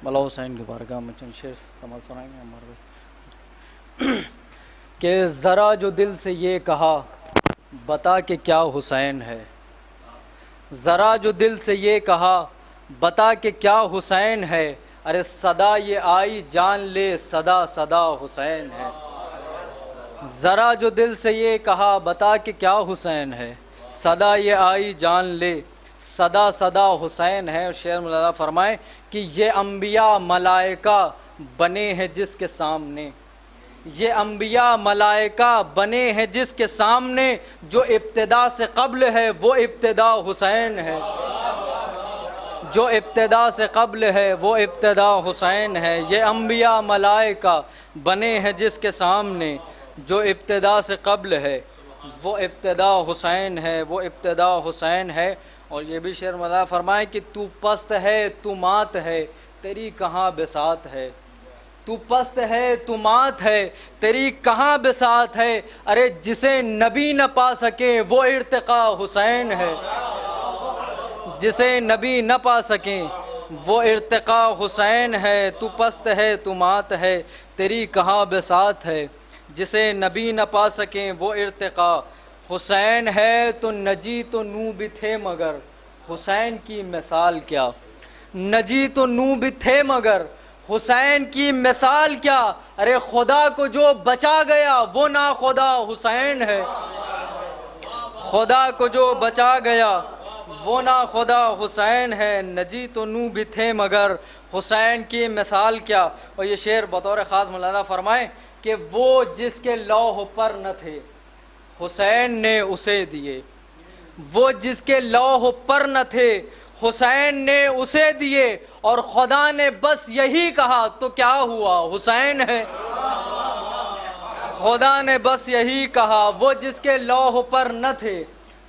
مولا حسین کی بارگاہ میں چند شعر سماعت فرمائیں گے ہمارے بھائی کہ ذرا جو دل سے یہ کہا بتا کہ کیا حسین ہے، ذرا جو دل سے یہ کہا بتا کہ کیا حسین ہے، ارے صدا یہ آئی جان لے صدا صدا حسین ہے، ذرا جو دل سے یہ کہا بتا کہ کیا حسین ہے، صدا یہ آئی جان لے صدا صدا حسین ہے۔ اور شعر مولانا فرمائیں کہ یہ انبیاء ملائکہ بنے ہیں جس کے سامنے، یہ انبیاء ملائکہ بنے ہیں جس کے سامنے، جو ابتدا سے قبل ہے وہ ابتدا حسین ہے، جو ابتدا سے قبل ہے وہ ابتدا حسین ہے، یہ انبیاء ملائکہ بنے ہیں جس کے سامنے، جو ابتدا سے قبل ہے وہ ابتدا حسین ہے، وہ ابتدا حسین ہے۔ اور یہ بھی شعر مولانا فرمائیں کہ تو پست ہے تو مات ہے تیری کہاں بساط ہے، تو پست ہے تو مات ہے تیری کہاں بساط ہے، ارے جسے نبی نہ پا سکے وہ ارتقا حسین ہے، جسے نبی نہ پا سکیں وہ ارتقا حسین ہے، تو پست ہے تو مات ہے تیری کہاں بساط ہے، جسے نبی نہ پا سکیں وہ ارتقا حسین ہے، تو نجی تو نو بھی تھے مگر حسین کی مثال کیا، نجی تو نو بھی تھے مگر حسین کی مثال کیا، ارے خدا کو جو بچا گیا وہ نا خدا حسین ہے، خدا کو جو بچا گیا وہ نا خدا حسین ہے، نجی تو نو بھی تھے مگر حسین کی مثال کیا۔ اور یہ شعر بطور خاص مولانا فرمائیں کہ وہ جس کے لوح پر نہ تھے حسین نے اسے دیے، وہ جس کے لوح پر نہ تھے حسین نے اسے دیے، اور خدا نے بس یہی کہا تو کیا ہوا حسین ہے، خدا نے بس یہی کہا وہ جس کے لوح پر نہ تھے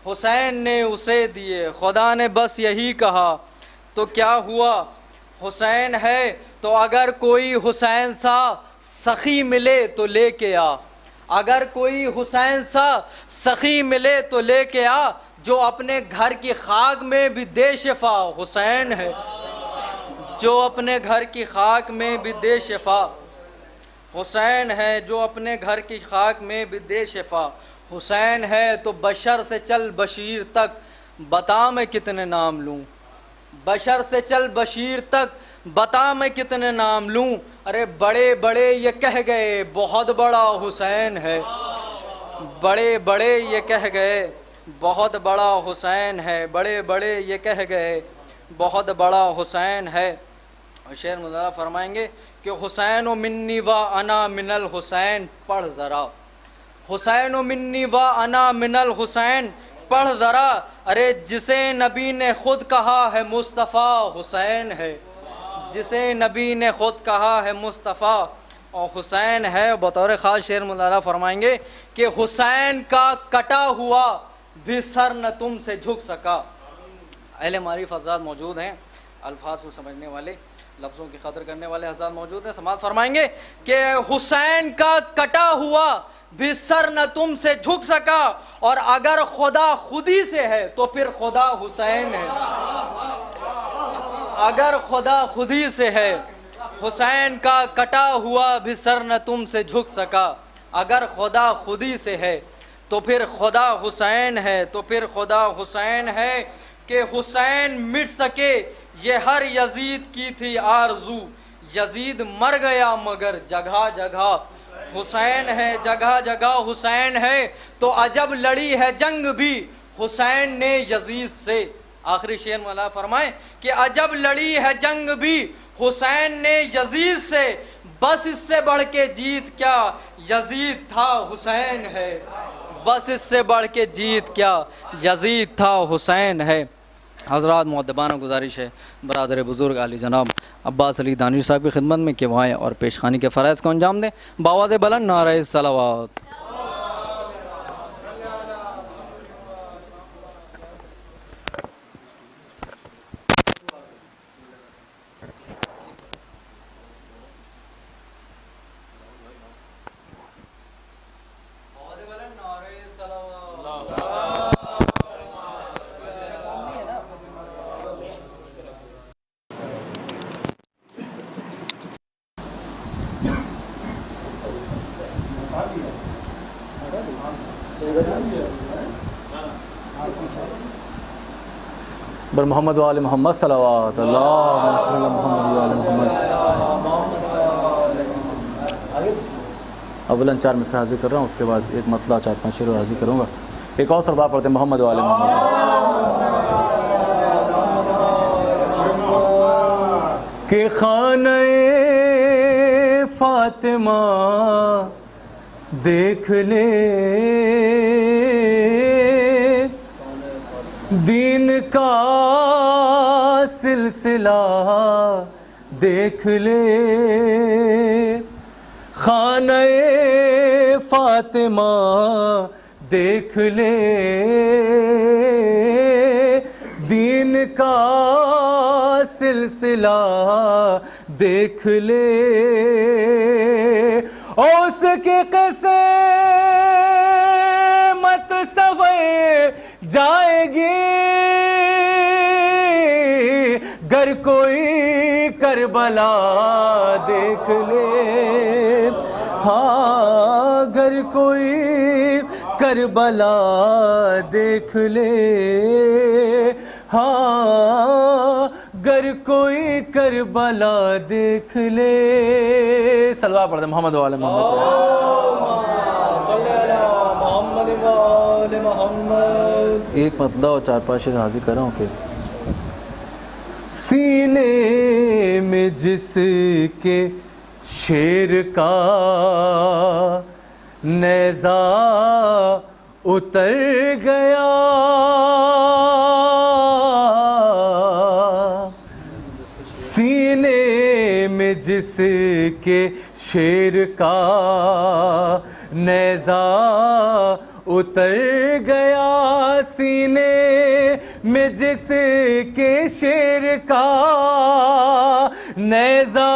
حسین نے اسے دیے، خدا نے بس یہی کہا تو کیا ہوا حسین ہے، تو اگر کوئی حسین سا سخی ملے تو لے کے آ، اگر کوئی حسین سا سخی ملے تو لے کے آ، جو اپنے گھر کی خاک میں بھی دے شفا حسین ہے، جو اپنے گھر کی خاک میں بھی دے شفا حسین ہے، جو اپنے گھر کی خاک میں بھی دے شفا حسین ہے، تو بشر سے چل بشیر تک بتا میں کتنے نام لوں، بشر سے چل بشیر تک بتا میں کتنے نام لوں، ارے بڑے بڑے یہ کہہ گئے بہت بڑا حسین ہے، بڑے بڑے یہ کہہ گئے بہت بڑا حسین ہے، بڑے بڑے یہ کہہ گئے بہت بڑا حسین ہے۔ اور شعر مولانا فرمائیں گے کہ حسین و منی و انا من الحسین، پڑھ ذرا حسین و منی و انا من الحسین، پڑھ ذرا، ارے جسے نبی نے خود کہا ہے مصطفیٰ حسین ہے، جسے نبی نے خود کہا ہے مصطفیٰ اور حسین ہے۔ بطور خاص شعر مولانا فرمائیں گے کہ حسین کا کٹا ہوا بھی سر نہ تم سے جھک سکا، اہل معرف حضرات موجود ہیں، الفاظ کو سمجھنے والے، لفظوں کی قدر کرنے والے حضرات موجود ہیں، سماعت فرمائیں گے کہ حسین کا کٹا ہوا بھی سر نہ تم سے جھک سکا، اور اگر خدا خودی سے ہے تو پھر خدا حسین ہے، اگر خدا خودی سے ہے حسین کا کٹا ہوا بھی سر نہ تم سے جھک سکا، اگر خدا خودی سے ہے تو پھر خدا حسین ہے، تو پھر خدا حسین ہے، کہ حسین مٹ سکے یہ ہر یزید کی تھی آرزو، یزید مر گیا مگر جگہ جگہ حسین ہے، جگہ جگہ حسین ہے، تو عجب لڑی ہے جنگ بھی حسین نے یزید سے۔ آخری شعر مولانا فرمائیں کہ عجب لڑی ہے جنگ بھی حسین نے یزید سے، بس اس سے بڑھ کے جیت کیا یزید تھا حسین ہے، بس اس سے بڑھ کے جیت کیا یزید تھا حسین ہے۔ حضرات مؤدبانہ گزارش ہے برادر بزرگ علی جناب عباس علی دانشوری صاحب کی خدمت میں کہ وہ آئیں اور پیشخانی کے فرائض کو انجام دیں، بآواز بلند نعرہ صلوات۔ بر محمد و آل محمد صلوات اللہم صلی اللہ محمد و آل محمد. اولاً 4 مصرع حاضر کر رہا ہوں، اس کے بعد ایک مطلع 4-5 شعر حاضر کروں گا. ایک اور سربراہ پڑھتے ہیں محمد و آل محمد. کہ خانہ فاطمہ دیکھ لے، دین کا سلسلہ دیکھ لے. خانہ فاطمہ دیکھ لے، دین کا سلسلہ دیکھ لے. اس کی قسمت سنور جائے گی گر کوئی کربلا دیکھ لے. ہاں گر کوئی کربلا دیکھ لے. ہاں گر کوئی کربلا دیکھ لے. صلوات پڑھتے محمد و آل محمد. ایک مطلع اور 4-5 شعر حاضر کر رہا ہوں کہ سینے میں جس کے شیر کا نیزہ اتر گیا، سینے میں جس کے شیر کا نیزہ اتر گیا، سینے میں جس کے شیر کا نیزہ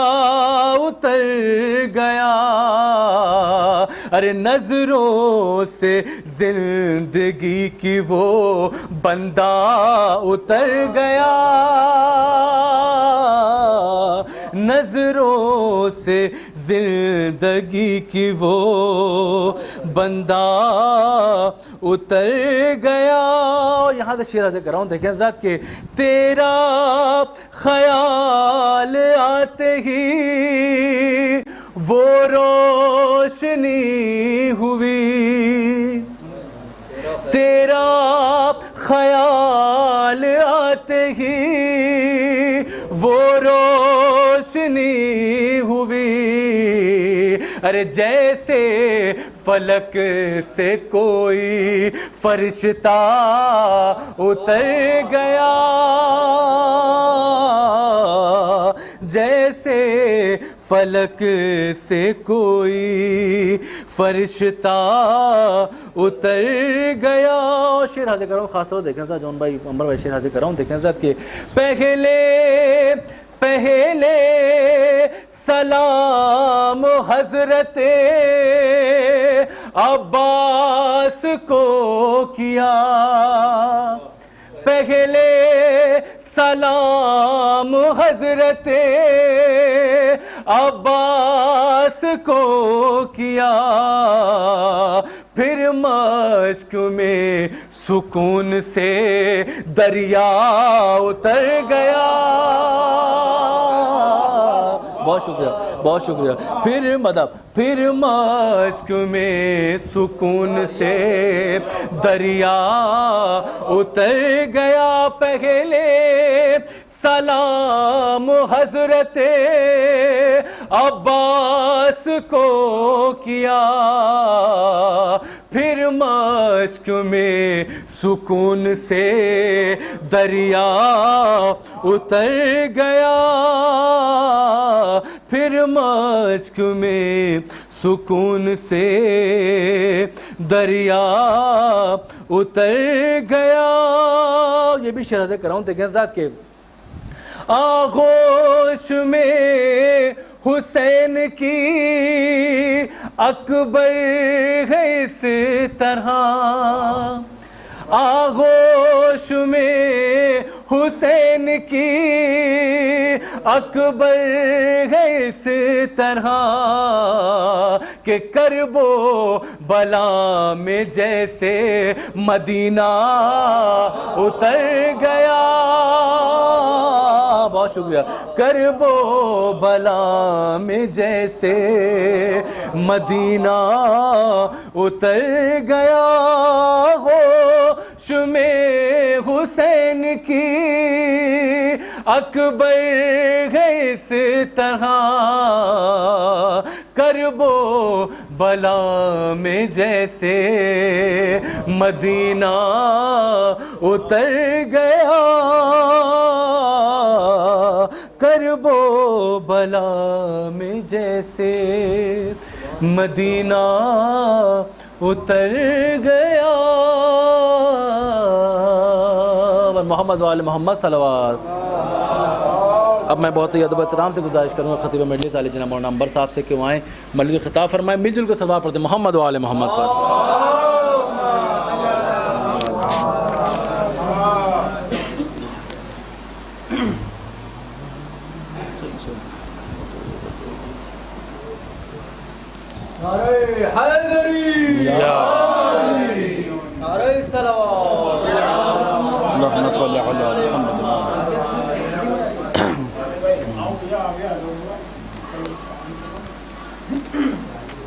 اتر گیا. ارے نظروں سے زندگی کی وہ بندہ اتر گیا، نظروں سے زندگی کی وہ بندہ اتر گیا. یہاں سے شعر حاضر کر رہا ہوں، دیکھیں ذات کہ تیرا خیال آتے ہی وہ روشنی ہوئی، تیرا خیال آتے ہی وہ روشنی ہوئی. ارے جیسے فلک سے کوئی فرشتہ اتر گیا، جیسے فلک سے کوئی فرشتہ اتر گیا. شعر حاضر کر رہا ہوں، خاص طور دیکھیں ساتھ جون بھائی عمر بھائی شعر حاضر کر رہا ہوں، دیکھیں ساتھ کہ پہلے سلام حضرت عباس کو کیا، پہلے سلام حضرت عباس کو کیا، پھر مشک میں سکون سے دریا اتر گیا. بہت شکریہ بہت شکریہ. پھر مشک میں سکون سے دریا اتر گیا، پہلے سلام حضرت عباس کو کیا، پھر مشک میں سکون سے دریا اتر گیا، پھر مشک میں سکون سے دریا اتر گیا. یہ بھی شعر کر رہا ہوں، دیکھیں ذات کے آغوش میں حسین کی اکبر ہے اس طرح، آغوش میں حسین کی اکبر ہے اس طرح کہ کرب و بلا میں جیسے مدینہ اتر گیا. بہت شکریہ. کرب و بلا میں جیسے مدینہ اتر گیا ہو شمع حسین کی اکبر ہے اس طرح. کرب و بلا میں جیسے مدینہ اتر گیا کرب و بلا میں جیسے مدینہ اتر گیا. محمد وآل محمد صلوات. اب میں بہت ہی ادب و احترام سے گزارش کروں گا خطیب مجلس عالی جناب مولانا عنبر صاحب سے کہ وہ آئیں مجلس خطاب فرمائیں. مل جل کے صلوات پڑھتے محمد وآل محمد پر. اللهم صل على محمد.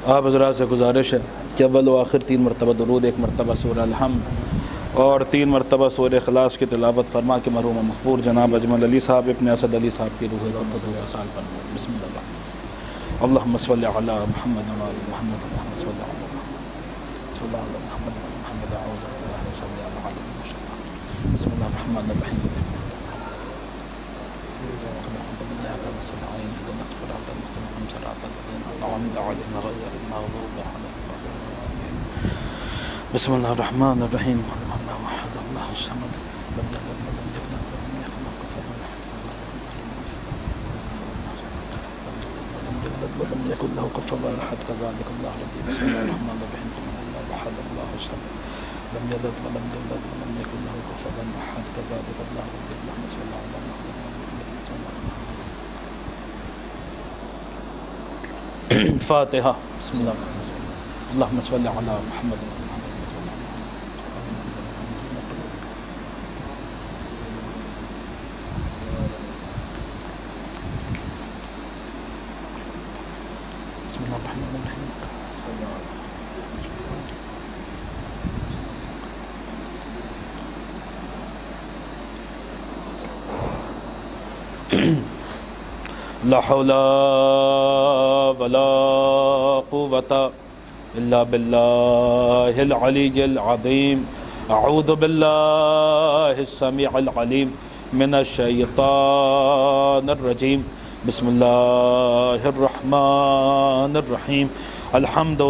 آپ حضرات سے گزارش ہے کہ اول و آخر 3 مرتبہ درود، 1 مرتبہ سورہ الحمد اور 3 مرتبہ سورہ اخلاص کی تلاوت فرما کے مرحوم مغفور جناب اجمل علی صاحب ابن اسد علی صاحب کی روح وصال پر. بسم اللہ. اللهم صل على محمد وعلى محمد. اللهم صل على محمد محمد. اعوذ بالله من الشيطان الرجيم. بسم الله الرحمن الرحيم. بسم الله الرحمن الرحيم. الله احد الله الصمد لم يلد ولم يولد ولم يكن له كفوا ولم يكن له كفوا احد. كذلك الله ربي. بسم الله الرحمن الرحيم. الله احد الله الصمد لم يلد ولم يولد ولم يكن له كفوا احد. كذلك الله ربي. اللهم صل على محمد. فاتحة. بسم الله. اللهم صل على محمد. بسم الله الرحمن الرحيم. لا حول ولا قوة إلا بالله العلي العظيم. أعوذ بالله السميع العليم من الشيطان الرجيم. بسم الله الرحمن الرحيم. الحمد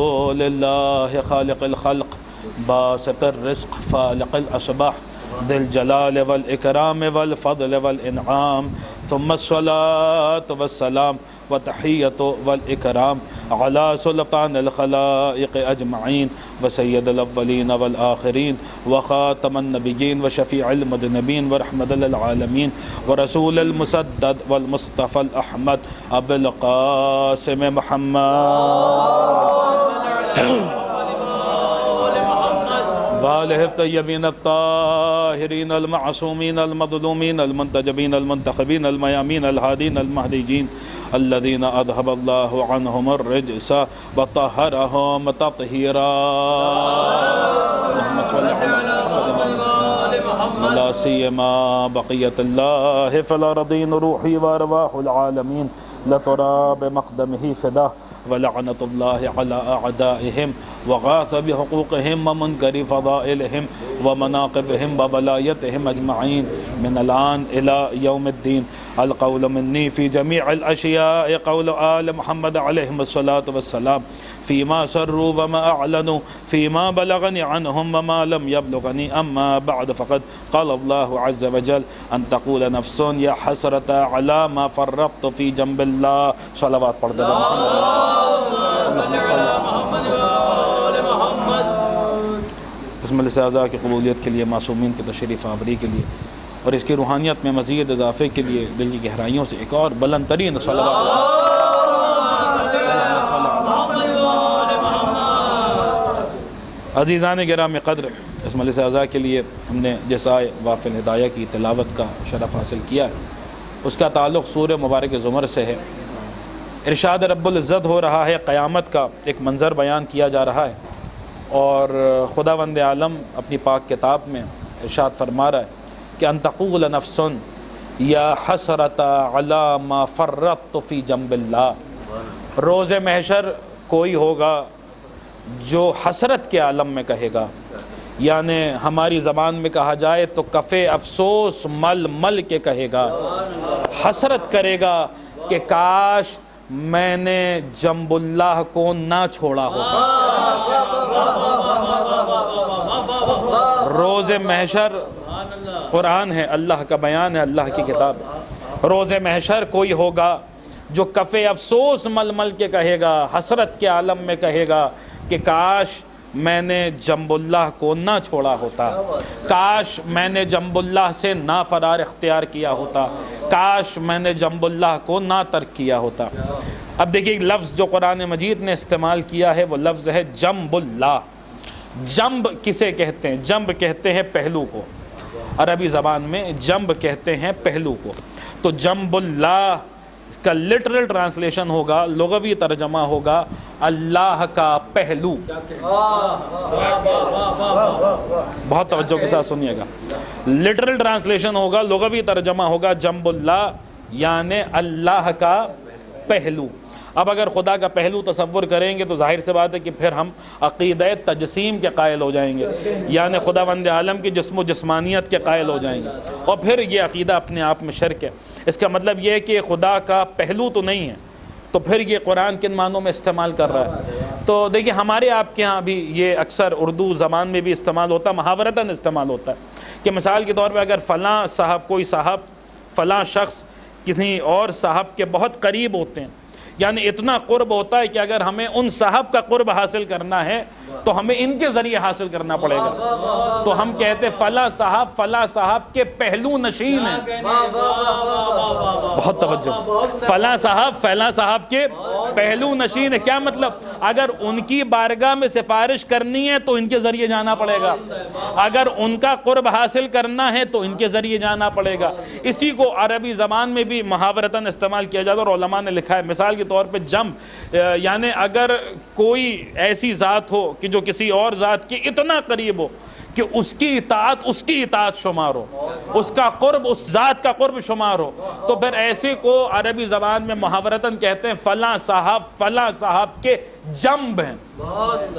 لله خالق الخلق باسط الرزق فالق الأصباح ذي الجلال والإكرام والفضل والإنعام. ثم الصلاة والسلام وتحية والإكرام على سلطان الخلائق أجمعين وسيد الأولين والآخرين وخاتم النبيين وشفيع المذنبين ورحمة للعالمين ورسول المسدد والمصطفى الأحمد أبي القاسم محمد وآله الطيبين الطاهرين المعصومين المظلومين المنتجبين المنتخبين الميامين الهادين المهديين الذين أذهب الله عنهم الرجس وطهرهم تطهيرا. اللهم صل على محمد لا سيما بقية الله في الأرضين روحي وأرواح العالمين لترى بمقدمه فداه. ولعنة الله على أعدائهم وغاث بحقوقهم ومنكر فضائلهم ومناقبهم وولايتهم أجمعين من الآن إلى يوم الدين. القول مني في جميع الأشياء قول آل محمد عليهم الصلاة والسلام فيما سروا وما أعلنوا فيما بلغني عنهم وما لم يبلغني. أما بعد فقد قال الله عز وجل أن تقول نفس يا حسرة على ما فرطت في جنب الله. صلوات پڑھتے رہو بسم اللہ سے اعضاء کی قبولیت کے لیے، معصومین کی تشریف آوری کے لیے اور اس کی روحانیت میں مزید اضافے کے لیے دل کی گہرائیوں سے ایک اور بلند ترین صلوات. عزیزان گرامی قدر، اس مجلس اعضاء کے لیے ہم نے جسائے وافل ہدایہ کی تلاوت کا شرف حاصل کیا ہے اس کا تعلق سورہ مبارک زمر سے ہے۔ ارشاد رب العزت ہو رہا ہے، قیامت کا ایک منظر بیان کیا جا رہا ہے، اور خداوند عالم اپنی پاک کتاب میں ارشاد فرما رہا ہے کہ ان تقول نفس یا حسرت علی ما فرطت فی جنب اللہ۔ روز محشر کوئی ہوگا جو حسرت کے عالم میں کہے گا، یعنی ہماری زبان میں کہا جائے تو کفے افسوس مل مل کے کہے گا، حسرت کرے گا کہ کاش میں نے جنب اللہ کو نہ چھوڑا ہوتا۔ روز محشر قرآن ہے، اللہ کا بیان ہے، اللہ کی کتاب ہے۔ روز محشر کوئی ہوگا جو کفے افسوس مل مل کے کہے گا، حسرت کے عالم میں کہے گا کہ کاش میں نے جنب اللہ کو نہ چھوڑا ہوتا، کاش میں نے جنب اللہ سے نہ فرار اختیار کیا ہوتا، کاش میں نے جنب اللہ کو نہ ترک کیا ہوتا۔ اب دیکھیے لفظ جو قرآن مجید نے استعمال کیا ہے وہ لفظ ہے جنب اللہ۔ جنب کسے کہتے ہیں؟ جنب کہتے ہیں پہلو کو، عربی زبان میں جنب کہتے ہیں پہلو کو۔ تو جنب اللہ کا لٹرل ٹرانسلیشن ہوگا، لغوی ترجمہ ہوگا اللہ کا پہلو۔ بہت توجہ کے ساتھ سنیے گا، لٹرل ٹرانسلیشن ہوگا، لغوی ترجمہ ہوگا جنب اللہ یعنی اللہ کا پہلو۔ اب اگر خدا کا پہلو تصور کریں گے تو ظاہر سے بات ہے کہ پھر ہم عقیدہ تجسیم کے قائل ہو جائیں گے، یعنی خداوند عالم کی جسم و جسمانیت کے قائل ہو جائیں گے، اور پھر یہ عقیدہ اپنے آپ میں شرک ہے۔ اس کا مطلب یہ ہے کہ خدا کا پہلو تو نہیں ہے، تو پھر یہ قرآن کن معنوں میں استعمال کر رہا ہے؟ تو دیکھیں ہمارے آپ کے ہاں بھی یہ اکثر اردو زبان میں بھی استعمال ہوتا ہے، محاورتاً استعمال ہوتا ہے کہ مثال کے طور پہ اگر فلاں صاحب، کوئی صاحب، فلاں شخص کسی اور صاحب کے بہت قریب ہوتے ہیں، یعنی اتنا قرب ہوتا ہے کہ اگر ہمیں ان صاحب کا قرب حاصل کرنا ہے تو ہمیں ان کے ذریعے حاصل کرنا پڑے گا، تو ہم کہتے فلاں صاحب کے پہلو نشین ہیں۔ بہت توجہ، فلاں صاحب کے پہلو نشین ہے، کیا مطلب؟ اگر ان کی بارگاہ میں سفارش کرنی ہے تو ان کے ذریعے جانا پڑے گا، اگر ان کا قرب حاصل کرنا ہے تو ان کے ذریعے جانا پڑے گا۔ اسی کو عربی زبان میں بھی محاورتاً استعمال کیا جاتا ہے، اور علماء نے لکھا ہے مثال کے طور پہ جنب، یعنی اگر کوئی ایسی ذات ہو کہ جو کسی اور ذات کے اتنا قریب ہو کہ اس کی اطاعت شمار ہو، اس کا قرب اس ذات کا قرب شمار ہو، تو پھر ایسے کو عربی زبان میں محاورتاً کہتے ہیں فلاں صاحب کے جنب ہیں،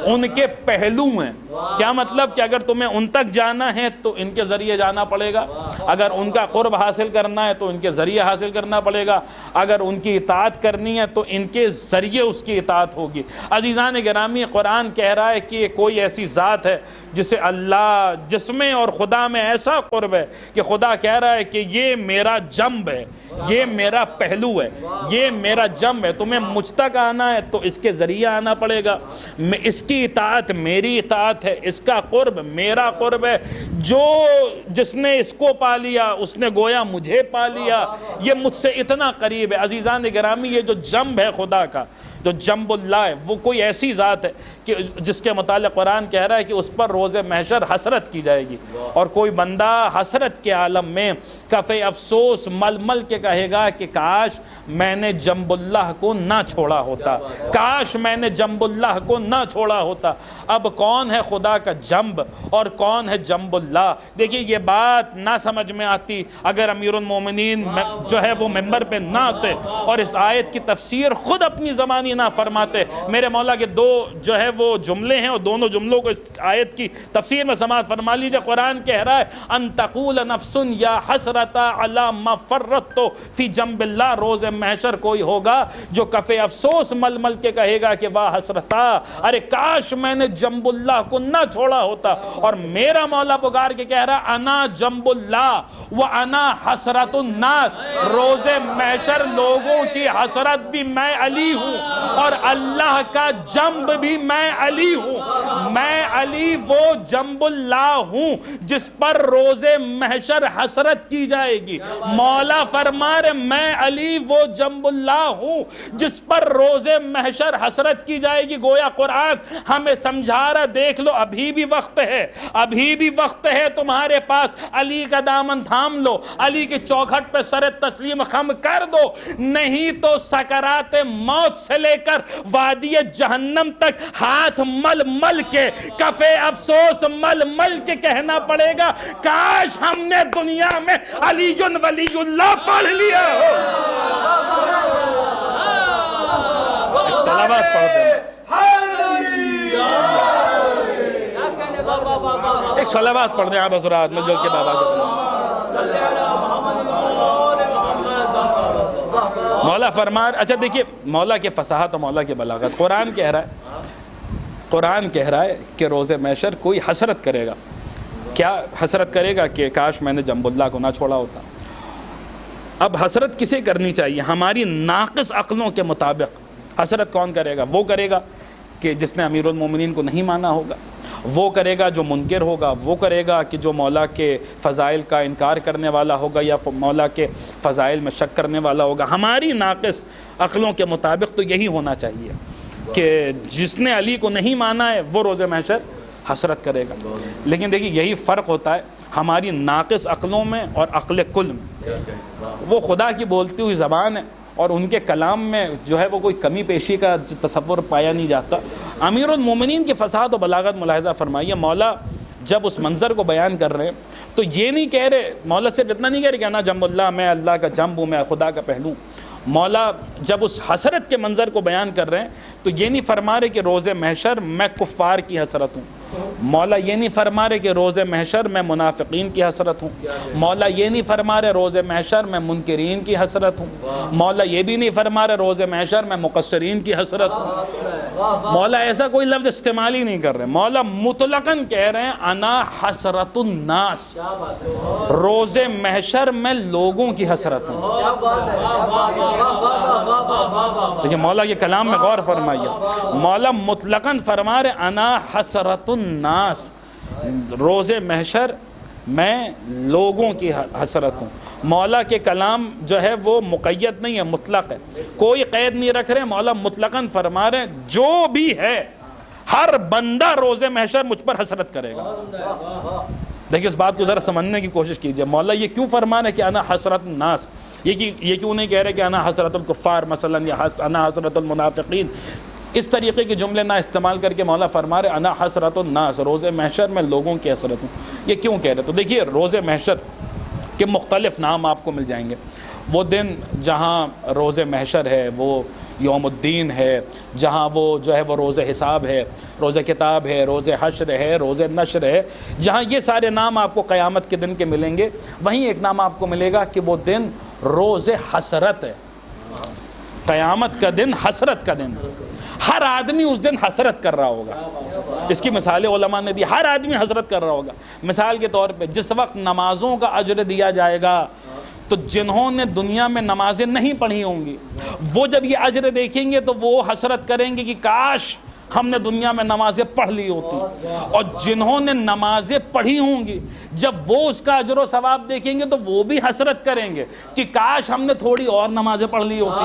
ان کے پہلو ہیں۔ کیا مطلب؟ کہ اگر تمہیں ان تک جانا ہے تو ان کے ذریعے جانا پڑے گا، اگر ان کا قرب حاصل کرنا ہے تو ان کے ذریعے حاصل کرنا پڑے گا، اگر ان کی اطاعت کرنی ہے تو ان کے ذریعے اس کی اطاعت ہوگی۔ عزیزان گرامی، قرآن کہہ رہا ہے کہ کوئی ایسی ذات ہے جسے اللہ جس میں اور خدا میں ایسا قرب ہے کہ خدا کہہ رہا ہے کہ یہ میرا جنب ہے، یہ میرا پہلو ہے، یہ میرا جنب ہے، تمہیں مجھ تک آنا ہے تو اس کے ذریعے آنا پڑے گا، اس کی اطاعت میری اطاعت ہے، اس کا قرب میرا قرب ہے، جس نے اس کو پا لیا اس نے گویا مجھے پا لیا، یہ مجھ سے اتنا قریب ہے۔ عزیزان گرامی، یہ جو جنب ہے خدا کا، جو جنب اللہ ہے، وہ کوئی ایسی ذات ہے کہ جس کے متعلق قرآن کہہ رہا ہے کہ اس پر روز محشر حسرت کی جائے گی، اور کوئی بندہ حسرت کے عالم میں کفے افسوس مل مل کے کہے گا کہ کاش میں نے جنب اللہ کو نہ چھوڑا ہوتا، کاش میں نے جنب اللہ کو نہ چھوڑا ہوتا۔ اب کون ہے خدا کا جنب اور کون ہے جنب اللہ؟ دیکھیے یہ بات نہ سمجھ میں آتی اگر امیر المومنین جو ہے وہ ممبر پہ نہ آتے اور اس آیت کی تفسیر خود اپنی زبانی نہ فرماتے۔ میرے مولا کے دو جو ہے وہ جملے ہیں، اور دونوں جملوں کو اس آیت کی تفسیر میں سماعت فرما لیجئے۔ قرآن کہہ رہا ہے ان تقول نفس یا حسرت علی ما فرطت فی جنب اللہ، روز محشر کوئی ہوگا جو کفے افسوس مل مل کے کہے گا کہ واہ حسرتا، ارے کاش میں نے جنب اللہ کو نہ چھوڑا ہوتا۔ اور میرا مولا پکار کے کہہ رہا انا جنب اللہ و انا حسرت الناس، روز محشر لوگوں کی حسرت بھی میں علی ہوں اور اللہ کا جنب بھی میں علی ہوں۔ میں علی وہ جنب اللہ ہوں جس پر روز محشر حسرت کی جائے گی۔ مولا فرما رہے میں علی وہ جنب اللہ ہوں جس پر روز محشر حسرت کی جائے گی. گویا قرآن ہمیں سمجھا رہا دیکھ لو ابھی بھی وقت ہے, ابھی بھی وقت ہے تمہارے پاس, علی کا دامن تھام لو, علی کی چوکھٹ پہ سر تسلیم خم کر دو, نہیں تو سکرات موت سے لے کر وادی جہنم تک ہاتھ مل مل کے کف افسوس مل مل کے کہنا پڑے گا کاش ہم نے دنیا میں علی ولی اللہ پڑھ لیا ہو. ایک صلوات پڑھ دیں, ایک صلوات پڑھ دیں آپ حضرات مل جل کے بابا مولا فرما. اچھا دیکھیے مولا کے فصاحت اور مولا کے بلاغت. قرآن کہہ رہا ہے کہ روز محشر کوئی حسرت کرے گا. کیا حسرت کرے گا کہ کاش میں نے جنب اللہ کو نہ چھوڑا ہوتا. اب حسرت کسے کرنی چاہیے؟ ہماری ناقص عقلوں کے مطابق حسرت کون کرے گا؟ وہ کرے گا کہ جس نے امیر المومنین کو نہیں مانا ہوگا, وہ کرے گا جو منکر ہوگا, وہ کرے گا کہ جو مولا کے فضائل کا انکار کرنے والا ہوگا یا مولا کے فضائل میں شک کرنے والا ہوگا. ہماری ناقص عقلوں کے مطابق تو یہی ہونا چاہیے کہ جس نے علی کو نہیں مانا ہے وہ روز محشر حسرت کرے گا. لیکن دیکھیے یہی فرق ہوتا ہے ہماری ناقص عقلوں میں اور عقل کل میں. وہ خدا کی بولتی ہوئی زبان ہے اور ان کے کلام میں جو ہے وہ کوئی کمی پیشی کا تصور پایا نہیں جاتا. امیر المومنین کی فصاحت و بلاغت ملاحظہ فرمائیے. مولا جب اس منظر کو بیان کر رہے ہیں تو یہ نہیں کہہ رہے, مولا صرف اتنا نہیں کہہ رہے کہ انا جنب اللہ, میں اللہ کا جنب ہوں, میں خدا کا پہلو. مولا جب اس حسرت کے منظر کو بیان کر رہے ہیں تو یہ نہیں فرما رہے کہ روز محشر میں کفار کی حسرت ہوں. مولا یہ نہیں فرما رہے کہ روز محشر میں منافقین کی حسرت ہوں. مولا یہ نہیں فرما رہے روز محشر میں منکرین کی حسرت ہوں. مولا یہ بھی نہیں فرما رہے روز محشر میں مقصرین کی حسرت ہوں. مولا ایسا کوئی لفظ استعمال ہی نہیں کر رہے. مولا مطلقاً کہہ رہے ہیں انا حسرت الناس, روز محشر میں لوگوں کی حسرت ہوں. دیکھیں مولا یہ کلام میں غور فرمائیے. مولا مطلقاً فرما رہے انا حسرت الناس, روز محشر میں لوگوں کی حسرت ہوں. مولا کے کلام جو ہے وہ مقید نہیں ہے, مطلق ہے, کوئی قید نہیں رکھ رہے. مولا مطلقاً فرما رہے ہیں جو بھی ہے ہر بندہ روز محشر مجھ پر حسرت کرے گا. دیکھیں اس بات کو ذرا سمجھنے کی کوشش کیجئے. مولا یہ کیوں فرما رہے ہیں کہ انا حسرت الناس, یہ کیوں نہیں کہہ رہے کہ انا حسرت الکفار مثلا یا انا حسرت المنافقین. اس طریقے کے جملے نہ استعمال کر کے مولا فرما رہے انا حسرت الناس, روز محشر میں لوگوں کی حسرت ہوں. یہ کیوں کہہ رہے؟ تو دیکھیے روز محشر کے مختلف نام آپ کو مل جائیں گے. وہ دن جہاں روز محشر ہے وہ یوم الدین ہے, جہاں وہ جو ہے وہ روز حساب ہے, روز کتاب ہے, روز حشر ہے, روز نشر ہے, جہاں یہ سارے نام آپ کو قیامت کے دن کے ملیں گے. وہیں ایک نام آپ کو ملے گا کہ وہ دن روز حسرت ہے. قیامت کا دن حسرت کا دن, ہر آدمی اس دن حسرت کر رہا ہوگا. اس کی مثالیں علماء نے دی, ہر آدمی حسرت کر رہا ہوگا. مثال کے طور پہ جس وقت نمازوں کا اجر دیا جائے گا تو جنہوں نے دنیا میں نمازیں نہیں پڑھی ہوں گی وہ جب یہ اجر دیکھیں گے تو وہ حسرت کریں گے کہ کاش ہم نے دنیا میں نمازیں پڑھ لی ہوتی. اور جنہوں نے نمازیں پڑھی ہوں گی جب وہ اس کا اجر و ثواب دیکھیں گے تو وہ بھی حسرت کریں گے کہ کاش ہم نے تھوڑی اور نمازیں پڑھ لی ہوتی.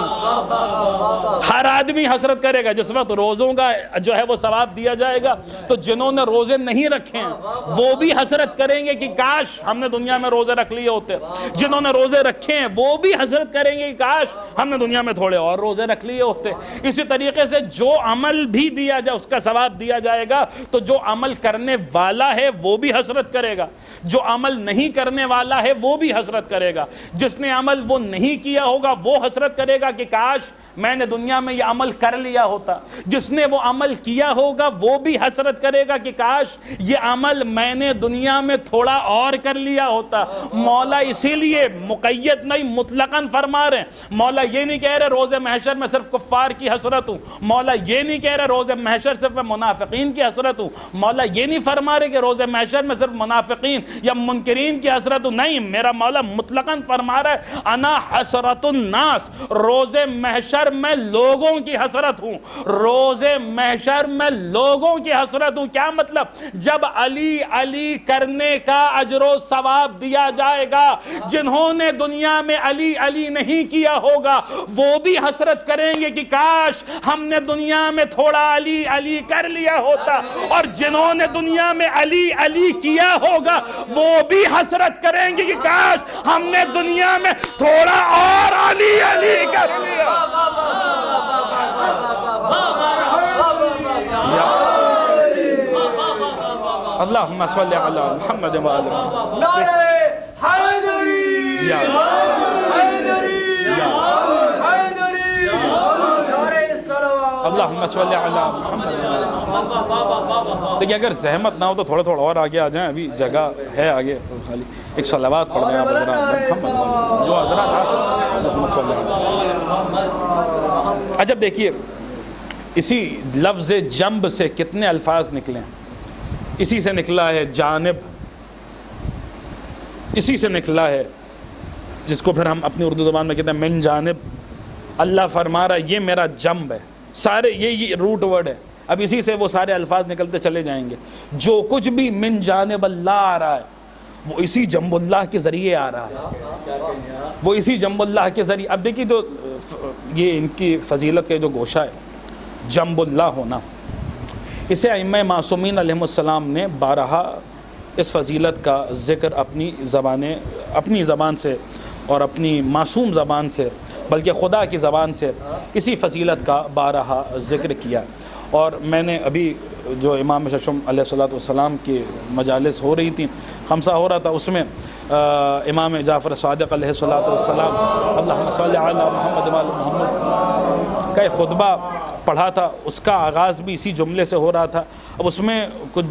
ہر آدمی حسرت کرے گا. جس وقت روزوں کا جو ہے وہ ثواب دیا جائے گا تو جنہوں نے روزے نہیں رکھے ہیں وہ بھی حسرت کریں گے کہ کاش ہم نے دنیا میں روزے رکھ لیے ہوتے. جنہوں نے روزے رکھے ہیں وہ بھی حسرت کریں گے کہ کاش ہم نے دنیا میں تھوڑے اور روزے رکھ لیے ہوتے. اسی طریقے سے جو عمل بھی دیا جائے اس کا ثواب دیا جائے گا تو جو عمل کرنے والا ہے وہ بھی حسرت کرے گا, جو عمل نہیں کرنے والا ہے وہ بھی حسرت کرے گا. جس نے عمل وہ نہیں کیا ہوگا وہ حسرت کرے گا کہ کاش میں نے دنیا میں یہ عمل کر لیا ہوتا. جس نے وہ عمل کیا ہوگا وہ بھی حسرت کرے گا کہ کاش یہ عمل میں نے دنیا میں تھوڑا اور کر لیا ہوتا. مولا اسی لیے مقید نہیں مطلقاً فرما رہے ہیں. مولا یہ نہیں کہہ رہے روز محشر میں صرف کفار کی حسرت ہوں. مولا یہ نہیں کہہ رہے روز محشر صرف میں منافقین کی حسرت ہوں؟ مولا یہ نہیں فرما رہے کہ روز محشر میں صرف منافقین یا منکرین کی حسرت ہوں، نہیں، میرا مولا مطلقاً فرما رہا ہے انا حسرت الناس، روز محشر میں لوگوں کی حسرت ہوں، روز محشر میں لوگوں کی حسرت ہوں۔ کیا مطلب؟ جب علی علی کرنے کا اجر و ثواب دیا جائے گا، جنہوں نے دنیا میں علی علی نہیں کیا ہوگا وہ بھی حسرت کریں گے کہ کاش ہم نے دنیا میں تھوڑا علی علی کر لیا ہوتا، اور جنہوں نے دنیا میں علی علی کیا ہوگا وہ بھی حسرت کریں گے کہ کاش ہم نے دنیا میں تھوڑا اور علی علی کر لیا۔ اللہم صلی علی محمد و آل محمد۔ یا اللہم صلی علی محمد و آل محمد۔ دیکھیں اگر زحمت نہ ہو تو تھوڑا تھوڑا اور آگے آ جائیں، ابھی جگہ ہے آگے، خالی ایک صلوات پڑھ دیں آپ حضرات محمد و آل، جو حضرات آ سکتے اللہم صلی علی محمد۔ عجب دیکھیے اسی لفظ جنب سے کتنے الفاظ نکلے ہیں، اسی سے نکلا ہے جانب، اسی سے نکلا ہے جس کو پھر ہم اپنی اردو زبان میں کہتے ہیں من جانب۔ اللہ فرما رہا ہے یہ میرا جنب ہے، سارے یہ روٹ ورڈ ہے، اب اسی سے وہ سارے الفاظ نکلتے چلے جائیں گے۔ جو کچھ بھی من جانب اللہ آ رہا ہے وہ اسی جنب اللہ کے ذریعے آ رہا ہے، وہ اسی جنب اللہ کے ذریعے۔ اب دیکھیے تو یہ ان کی فضیلت کے جو گوشہ ہے جنب اللہ ہونا، اسے ائمہ معصومین علیہ السلام نے بارہا اس فضیلت کا ذکر اپنی زبان سے اور اپنی معصوم زبان سے، بلکہ خدا کی زبان سے اسی فضیلت کا بارہا ذکر کیا۔ اور میں نے ابھی جو امام ششم علیہ السلام کی مجالس ہو رہی تھیں، خمسہ ہو رہا تھا، اس میں امام جعفر صادق علیہ السلام اللہم صلی علی محمد و آل محمد کا ایک خطبہ پڑھا تھا، اس کا آغاز بھی اسی جملے سے ہو رہا تھا۔ اب اس میں کچھ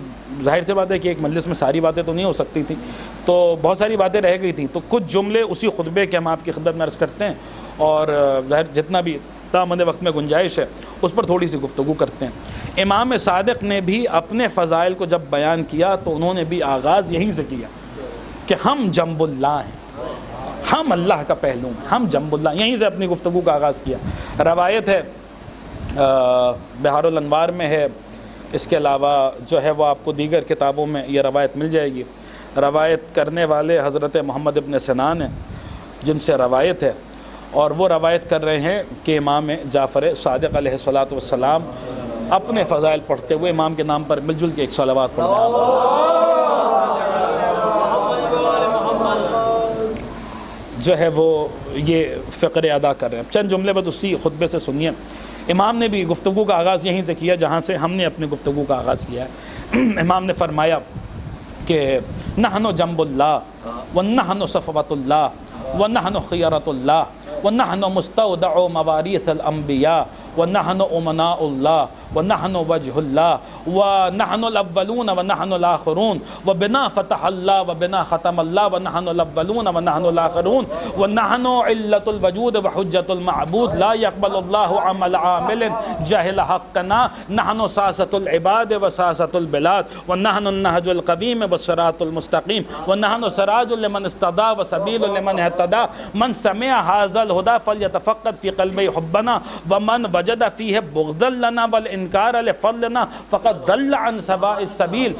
ظاہر سی بات ہے کہ ایک مجلس میں ساری باتیں تو نہیں ہو سکتی تھیں، تو بہت ساری باتیں رہ گئی تھیں، تو کچھ جملے اسی خطبے کے ہم آپ کی خدمت میں عرض کرتے ہیں، اور ظاہر جتنا بھی دامن وقت میں گنجائش ہے اس پر تھوڑی سی گفتگو کرتے ہیں۔ امام صادق نے بھی اپنے فضائل کو جب بیان کیا تو انہوں نے بھی آغاز یہیں سے کیا کہ ہم جنب اللہ ہیں، ہم اللہ کا پہلو ہیں، ہم جنب اللہ، یہیں سے اپنی گفتگو کا آغاز کیا۔ روایت ہے بہار الانوار میں ہے، اس کے علاوہ جو ہے وہ آپ کو دیگر کتابوں میں یہ روایت مل جائے گی۔ روایت کرنے والے حضرت محمد ابن سنان ہیں جن سے روایت ہے، اور وہ روایت کر رہے ہیں کہ امام جعفر صادق علیہ السلام اپنے فضائل پڑھتے ہوئے امام کے نام پر مل جل کے ایک صلوات پڑھ رہے ہیں، جو ہے وہ یہ فقرے ادا کر رہے ہیں۔ چند جملے بس اسی خطبے سے سنیے۔ امام نے بھی گفتگو کا آغاز یہیں سے کیا جہاں سے ہم نے اپنی گفتگو کا آغاز کیا ہے۔ امام نے فرمایا کہ نحن جنب اللہ ونحن صفوۃ اللہ ونحن خیرۃ اللہ ونحن مستودع مواریث الانبیاء ونحن امناء اللہ ونحن وجہ اللہ ونحن الاولون ونحن الاخرون وبنا فتح اللہ وبنا ختم اللہ ونحن الاولون ونحن الاخرون ونحن علت الوجود وحجت المعبود لا يقبل اللہ عمل عامل جہل حقنا نحن ساسۃ العباد وساسۃ البلاد ونحن النهج القویم والصراط المستقیم ونحن سراج لمن استضاء وسبیل لمن اهتدى من سمع هذا الهدى فليتفقد في قلبه حبنا ومن وجد فيه بغضا لنا والانكار لفضلنا فقد ضل عن سواء السبيل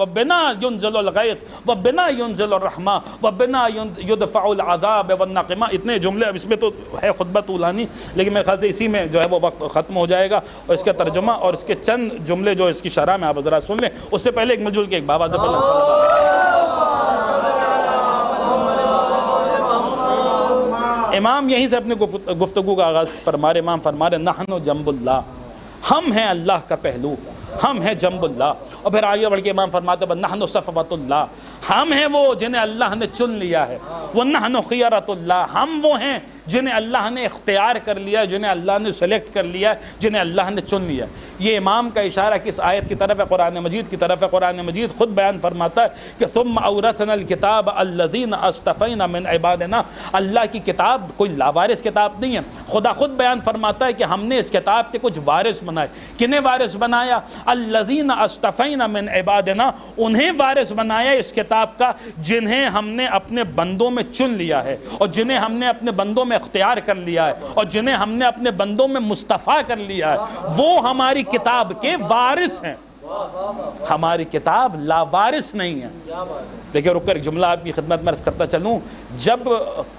وبنا ينزل الغيث وبنا ينزل الرحمة وبنا يدفع العذاب والنقمة۔ اتنے جملے، اب اس میں تو ہے خطبہ طولانی، لیکن میرے خیال سے اسی میں جو ہے وہ وقت ختم ہو جائے گا، اور اس کا ترجمہ اور اس کے چند جملے جو اس کی شرح میں آپ حضرات سن لیں، اس سے پہلے ایک مل جل کے ایک بابا سے امام یہیں سے اپنی گفتگو کا آغاز فرما رہے۔ امام فرما رہے نحن جنب اللہ، ہم ہیں اللہ کا پہلو، ہم ہیں جنب اللہ، اور پھر آگے بڑھ کے امام فرماتے ہیں نحن صفوۃ اللہ، ہم ہیں وہ جنہیں اللہ نے چن لیا ہے، وَنَحْنُ خِيَرَةُ اللَّهِ، ہم وہ ہیں جنہیں اللہ نے اختیار کر لیا، جنہیں اللہ نے سلیکٹ کر لیا، جنہیں اللہ نے چن لیا۔ یہ امام کا اشارہ کس آیت کی طرف ہے؟ قرآن مجید کی طرف ہے۔ قرآن مجید خود بیان فرماتا ہے کہ ثُمَّ أَوْرَثْنَا الْكِتَابَ الَّذِينَ اصْطَفَيْنَا مِنْ عِبَادِنَا، اللہ کی کتاب کوئی لاوارث کتاب نہیں ہے، خدا خود بیان فرماتا ہے کہ ہم نے اس کتاب کے کچھ وارث بنائے۔ کنہیں وارث بنایا؟ الَّذِينَ اصْطَفَيْنَا مِنْ عِبَادِنَا، انہیں وارث بنایا اس کتاب کا جنہیں ہم نے اپنے بندوں میں چن لیا ہے، اور جنہیں ہم نے اپنے بندوں میں اختیار کر لیا ہے، اور جنہیں ہم نے اپنے بندوں میں مصطفیٰ کر لیا ہے، وہ ہماری کتاب کے وارث ہیں۔ ہماری کتاب لاوارث نہیں ہے۔ دیکھیں رک کر ایک جملہ آپ کی خدمت میں عرض کرتا چلوں، جب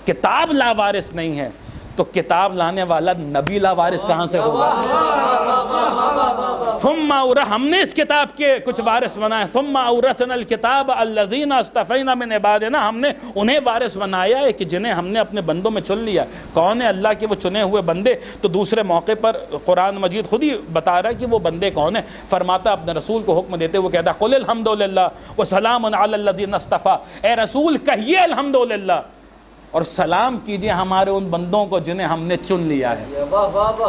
کتاب لاوارث نہیں ہے تو کتاب لانے والا نبی لاوارث کہاں سے ہوگا؟ ثم ہم نے اس کتاب کے کچھ وارث بنائے، ثم اورثنا الکتاب الذین اصطفینا من عبادنا، ہم نے انہیں وارث بنایا ہے کہ جنہیں ہم نے اپنے بندوں میں چن لیا۔ کون ہے اللہ کے وہ چنے ہوئے بندے؟ تو دوسرے موقع پر قرآن مجید خود ہی بتا رہا ہے کہ وہ بندے کون ہیں۔ فرماتا اپنے رسول کو حکم دیتے ہوئے کہتا قل الحمدللہ وسلام علی الذین اصطفیٰ، اے رسول کہیے الحمدللہ اور سلام کیجئے ہمارے ان بندوں کو جنہیں ہم نے چن لیا ہے،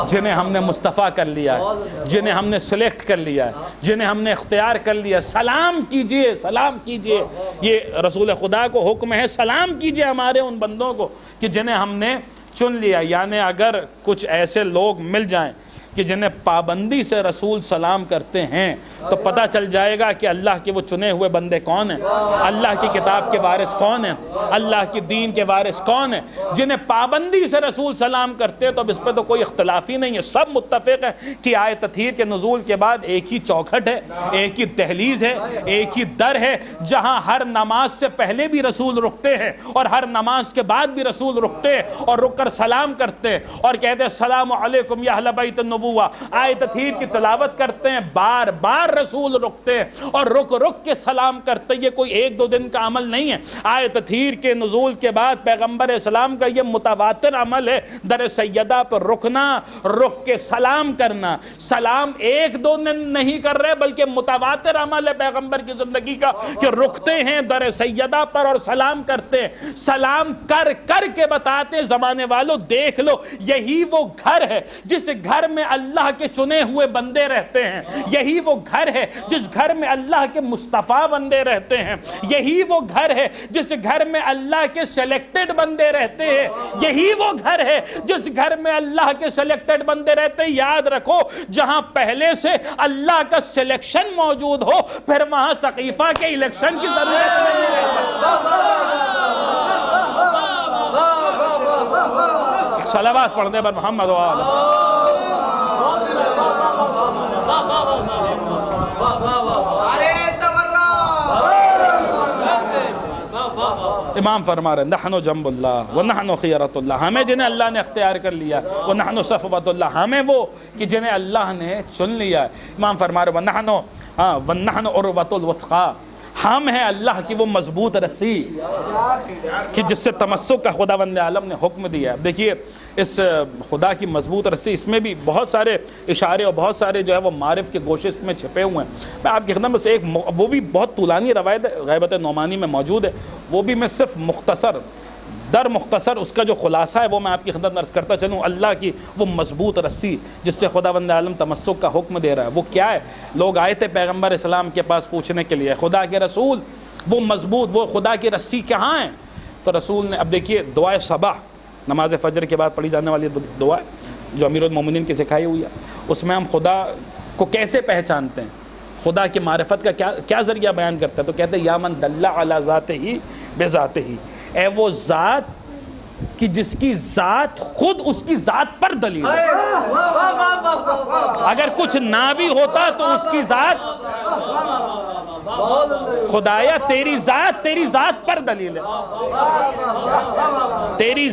جنہیں ہم نے مصطفیٰ کر لیا ہے، جنہیں ہم نے سلیکٹ کر لیا ہے، جنہیں ہم نے اختیار کر لیا۔ سلام کیجئے، سلام کیجئے، یہ رسول خدا کو حکم ہے، سلام کیجئے ہمارے ان بندوں کو کہ جنہیں ہم نے چن لیا۔ یعنی اگر کچھ ایسے لوگ مل جائیں کہ جنہیں پابندی سے رسول سلام کرتے ہیں تو پتہ چل جائے گا کہ اللہ کے وہ چنے ہوئے بندے کون ہیں، اللہ کی کتاب کے وارث کون ہیں، اللہ کی دین کے وارث کون ہیں۔ جنہیں پابندی سے رسول سلام کرتے ہیں تو اب اس پہ تو کوئی اختلاف ہی نہیں ہے، سب متفق ہیں کہ آیت تطہیر کے نزول کے بعد ایک ہی چوکھٹ ہے، ایک ہی دہلیز ہے، ایک ہی در ہے جہاں ہر نماز سے پہلے بھی رسول رکتے ہیں اور ہر نماز کے بعد بھی رسول رکتے ہیں اور رک کر سلام کرتے ہیں اور کہتے ہیں السلام علیکم یا اہل بیت النبوہ۔ آیت تطہیر کی تلاوت کرتے ہیں، بار بار رسول رکتے ہیں اور رک رک کے سلام کرتے ہیں۔ یہ کوئی ایک دو دن کا عمل نہیں ہے، آیت تطہیر کے نزول کے بعد پیغمبر اسلام کا یہ متواتر عمل ہے، در سیدہ پر رکنا، رک کے سلام کرنا۔ سلام ایک دو دن نہیں کر رہے بلکہ متواتر عمل ہے پیغمبر کی زندگی کا کہ رکتے ہیں در سیدہ پر اور سلام کرتے ہیں۔ سلام کر کر کے بتاتے زمانے والوں دیکھ لو، یہی وہ گھر ہے جس گھر میں اللہ کے چنے ہوئے بندے رہتے ہیں، یہی وہ گھر ہے جس گھر میں اللہ کے مصطفیٰ بندے رہتے ہیں، یہی وہ گھر ہے جس گھر میں اللہ کے سلیکٹڈ بندے رہتے ہیں، یہی وہ گھر ہے جس گھر میں اللہ کے سلیکٹڈ بندے رہتے ہیں۔ یاد رکھو جہاں پہلے سے اللہ کا سلیکشن موجود ہو پھر وہاں سقیفہ کے الیکشن کی ضرورت نہیں ہے۔ صلوات پڑھنے پر محمد و آلہ۔ امام فرما رہے نحن جنب اللہ ونحن خیرۃ اللہ، ہمیں جنہیں اللہ نے اختیار کر لیا، ونحن صفوۃ اللہ، ہمیں وہ کہ جنہیں اللہ نے چن لیا۔ امام فرما رہے ونحن عروۃ الوثقیٰ، ہم ہیں اللہ کی وہ مضبوط رسی کہ جس سے تمسک کا خداوند عالم نے حکم دیا ہے۔ دیکھیے اس خدا کی مضبوط رسی، اس میں بھی بہت سارے اشارے اور بہت سارے جو ہے وہ معرف کے گوشے اس میں چھپے ہوئے ہیں۔ میں آپ کی خدمت سے ایک وہ بھی بہت طولانی روایت غیبت نعمانی میں موجود ہے، وہ بھی میں صرف مختصر اس کا جو خلاصہ ہے وہ میں آپ کی خدمت میں عرض کرتا چلوں۔ اللہ کی وہ مضبوط رسی جس سے خداوند عالم تمسک کا حکم دے رہا ہے، وہ کیا ہے؟ لوگ آئے تھے پیغمبر اسلام کے پاس پوچھنے کے لیے خدا کے رسول وہ مضبوط وہ خدا کی رسی کہاں ہے؟ تو رسول نے اب دیکھیے دعائے صبح نماز فجر کے بعد پڑھی جانے والی دعا ہے جو امیر المومنین کی سکھائی ہوئی ہے، اس میں ہم خدا کو کیسے پہچانتے ہیں، خدا کی معرفت کا کیا ذریعہ بیان کرتا ہے؟ تو کہتے ہیں یا من دل علی ذاتہ بذاتہ، اے وہ ذات کہ جس کی ذات خود اس کی ذات پر دلیل ہے۔ اگر کچھ نہ بھی ہوتا تو اس کی ذات، خدایا تیری ذات پر دلیل ہے، تیری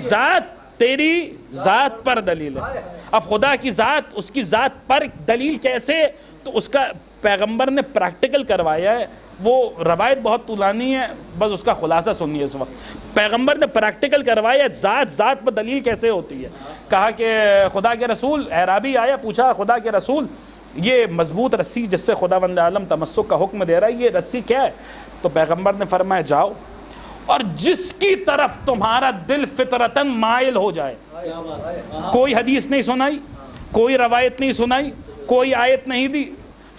ذات پر دلیل ہے۔ اب خدا کی ذات، اس کی ذات پر دلیل کیسے؟ تو اس کا پیغمبر نے پریکٹیکل کروایا ہے۔ وہ روایت بہت طولانی ہے، بس اس کا خلاصہ سنیے اس وقت۔ پیغمبر نے پریکٹیکل کروایا ذات پر دلیل کیسے ہوتی ہے۔ کہا کہ خدا کے رسول، اعرابی آیا پوچھا خدا کے رسول یہ مضبوط رسی جس سے خداوند عالم تمسک کا حکم دے رہا ہے یہ رسی کیا ہے؟ تو پیغمبر نے فرمایا جاؤ اور جس کی طرف تمہارا دل فطرتاً مائل ہو جائے. کوئی حدیث نہیں سنائی, کوئی روایت نہیں سنائی, کوئی آیت نہیں دی,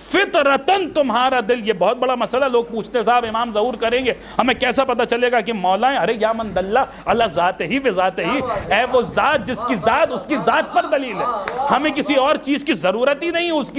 فطرتاً تمہارا دل. یہ بہت بڑا مسئلہ, لوگ پوچھتے ہیں صاحب امام ظہور کریں گے, ہمیں کیسا پتہ چلے گا کہ مولا ہیں؟ ارے یا من دلہ اللہ ذات ہی بذات ہی, اے وہ ذات جس کی ذات اس کی ذات پر دلیل ہے. ہمیں کسی اور چیز کی ضرورت ہی نہیں, اس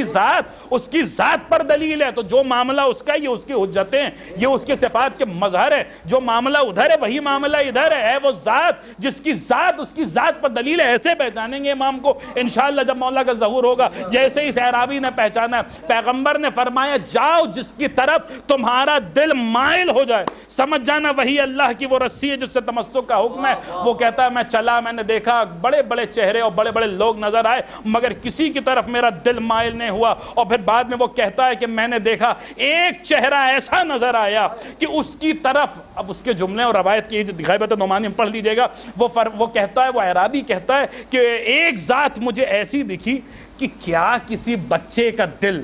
کی ذات پر دلیل ہے. تو جو معاملہ اس کا, یہ اس کی حجتیں ہیں, یہ اس کے صفات کے مظہر ہے. جو معاملہ ادھر ہے وہی معاملہ ادھر ہے. اے وہ ذات جس کی ذات اس کی ذات پر دلیل ہے. ایسے پہچانیں گے امام کو انشاءاللہ جب مولا کا ظہور ہوگا, جیسے ہی اعرابی نے پہچانا ہے. پیغمبر نے فرمایا جاؤ جس کی طرف تمہارا دل مائل ہو جائے. سمجھ جانا وہی اللہ کی وہ رسی ہے جس سے تمسک کا حکم ہے. وہ کہتا ہے میں چلا, میں نے دیکھا بڑے بڑے چہرے اور بڑے بڑے لوگ نظر آئے, مگر کسی کی طرف میرا دل مائل نہیں ہوا. اور پھر بعد میں وہ کہتا ہے کہ میں نے دیکھا ایک چہرہ ایسا نظر آیا کہ اس کی طرف, اب اس کے جملے اور روایت کی غیبت نعمانی پڑھ لیجئے گا, وہ کہتا ہے, وہ اعرابی کہتا ہے کہ ایک ذات مجھے ایسی دکھی کہ کیا کسی بچے کا دل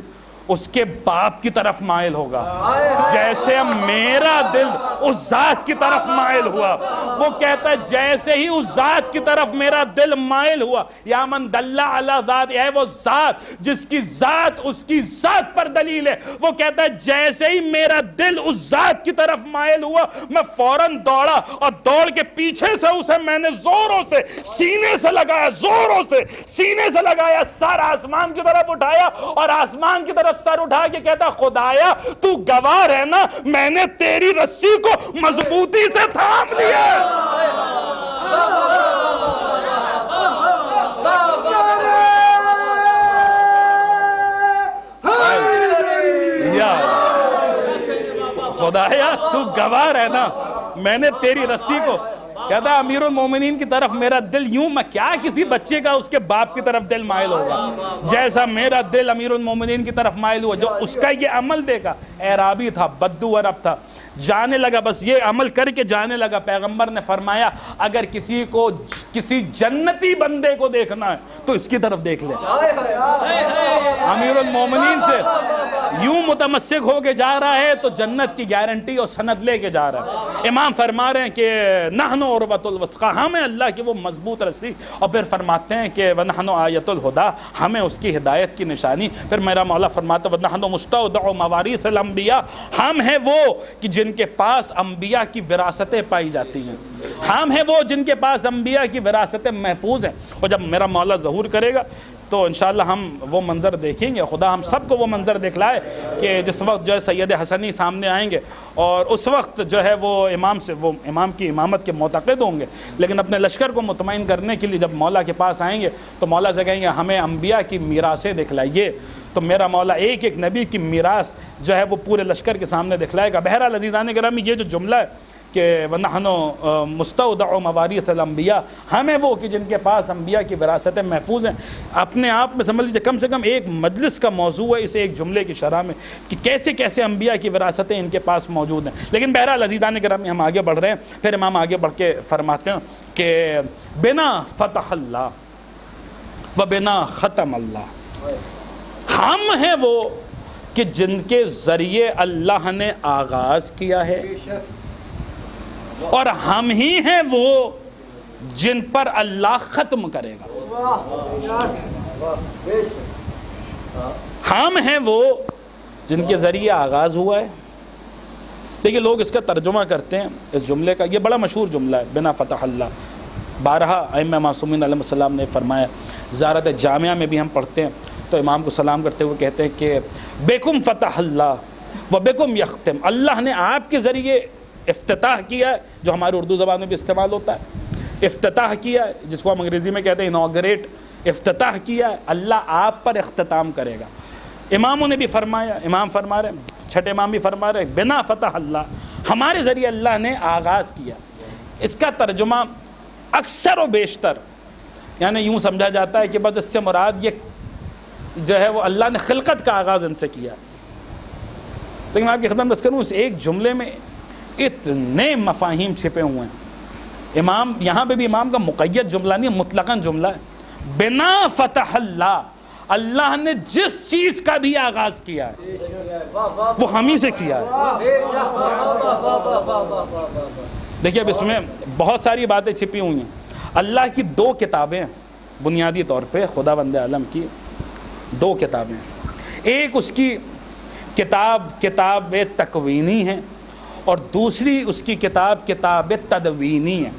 اس کے باپ کی طرف مائل ہوگا جیسے میرا دل اس ذات کی طرف مائل ہوا. وہ کہتا ہے جیسے ہی اس ذات کی طرف میرا دل مائل ہوا, یا من دلہ علی ذات, اے وہ ذات جس کی ذات اس کی ذات پر دلیل ہے. وہ کہتا ہے جیسے ہی میرا دل اس ذات کی طرف مائل ہوا, میں فوراً دوڑا اور دوڑ کے پیچھے سے اسے میں نے زوروں سے سینے سے لگایا, زوروں سے سینے سے لگایا, سر آسمان کی طرف اٹھایا اور آسمان کی طرف سر اٹھا کے کہتا خدایا تو گواہ رہنا میں نے تیری رسی کو مضبوطی سے تھام لیا. خدایا تو گواہ رہنا میں نے تیری رسی کو, کہتا ہے امیر المومنین کی طرف میرا دل یوں, میں کیا کسی بچے کا اس کے باپ کی طرف دل مائل ہوگا جیسا میرا دل امیر المومنین کی طرف مائل ہوا. جو اس کا یہ عمل دیکھا, اعرابی تھا, بدو عرب تھا, جانے لگا, بس یہ عمل کر کے جانے لگا. پیغمبر نے فرمایا اگر کسی کو کسی جنتی بندے کو دیکھنا ہے تو اس کی طرف دیکھ لے. امیر المومنین سے یوں متمسک ہو کے جا رہا ہے تو جنت کی گارنٹی اور سند لے کے جا رہا ہے. امام فرما رہے ہیں کہ نحن عروۃ الوثقیٰ, ہمیں اللہ کی وہ مضبوط رسی. اور پھر فرماتے ہیں کہ وَنَحْنُ آیَةُ الْہُدیٰ, ہمیں اس کی ہدایت کی نشانی. پھر میرا مولا فرماتا ہے وَنَحْنُ مُسْتَوْدَعُ مَوَارِيثِ الْأَنْبِيَاء, ہم ہیں وہ کہ جن کے پاس انبیاء کی وراثتیں پائی جاتی ہیں. ہم ہیں وہ جن کے پاس انبیاء کی وراثتیں محفوظ ہیں. اور جب میرا مولا ظہور کرے گا تو انشاءاللہ ہم وہ منظر دیکھیں گے. خدا ہم سب کو وہ منظر دکھلائے کہ جس وقت جو ہے سید حسنی سامنے آئیں گے اور اس وقت جو ہے وہ امام کی امامت کے معتقد ہوں گے, لیکن اپنے لشکر کو مطمئن کرنے کے لیے جب مولا کے پاس آئیں گے تو مولا سے کہیں گے ہمیں انبیاء کی میراثیں دکھلائیے. تو میرا مولا ایک ایک نبی کی میراث جو ہے وہ پورے لشکر کے سامنے دکھلائے گا. بہرحال عزیزان گرامی, یہ جو جملہ ہے کہ وَنَحْنُ مُسْتَوْدَعُ مَوَارِيثِ الْأَنْبِيَاء, ہمیں وہ کہ جن کے پاس انبیاء کی وراثتیں محفوظ ہیں. اپنے آپ میں سمجھ لیجیے کم سے کم ایک مجلس کا موضوع ہے اس ایک جملے کی شرح میں کہ کیسے کیسے انبیاء کی وراثتیں ان کے پاس موجود ہیں. لیکن بہرحال عزیزان گرامی ہم آگے بڑھ رہے ہیں. پھر امام آگے بڑھ کے فرماتے ہیں کہ بنا فتح اللہ و بنا ختم اللہ, ہم ہیں وہ کہ جن کے ذریعے اللہ نے آغاز کیا ہے اور ہم ہی ہیں وہ جن پر اللہ ختم کرے گا. ہم ہیں وہ جن کے ذریعے آغاز ہوا ہے. دیکھیے لوگ اس کا ترجمہ کرتے ہیں اس جملے کا, یہ بڑا مشہور جملہ ہے بنا فتح اللہ. بارہا ائمہ معصومین علیہ السلام نے فرمایا, زیارت جامعہ میں بھی ہم پڑھتے ہیں تو امام کو سلام کرتے ہوئے کہتے ہیں کہ بیکم فتح اللہ و بیکم یختم, اللہ نے آپ کے ذریعے افتتاح کیا ہے, جو ہماری اردو زبان میں بھی استعمال ہوتا ہے, افتتاح کیا ہے جس کو ہم انگریزی میں کہتے ہیں انوگریٹ, افتتاح کیا ہے, اللہ آپ پر اختتام کرے گا. اماموں نے بھی فرمایا, امام فرما رہے ہیں, چھٹے امام بھی فرما رہے ہیں بنا فتح اللہ, ہمارے ذریعے اللہ نے آغاز کیا. اس کا ترجمہ اکثر و بیشتر یعنی یوں سمجھا جاتا ہے کہ بس اس سے مراد یہ جو ہے وہ اللہ نے خلقت کا آغاز ان سے کیا. لیکن میں آپ کی خدمت میں کروں اس ایک جملے میں اتنے مفاہیم چھپے ہوئے ہیں. امام یہاں پہ بھی امام کا مقید جملہ نہیں, مطلقاً جملہ ہے. بنا فتح اللہ, اللہ نے جس چیز کا بھی آغاز کیا ہے وہ ہم ہی سے کیا ہے۔ دیکھیے اب اس میں بہت ساری باتیں چھپی ہوئی ہیں۔ اللہ کی 2 کتابیں بنیادی طور پہ، خداوند عالم کی 2 کتابیں، ایک اس کی کتاب تکوینی ہے اور دوسری اس کی کتاب تدوینی ہے۔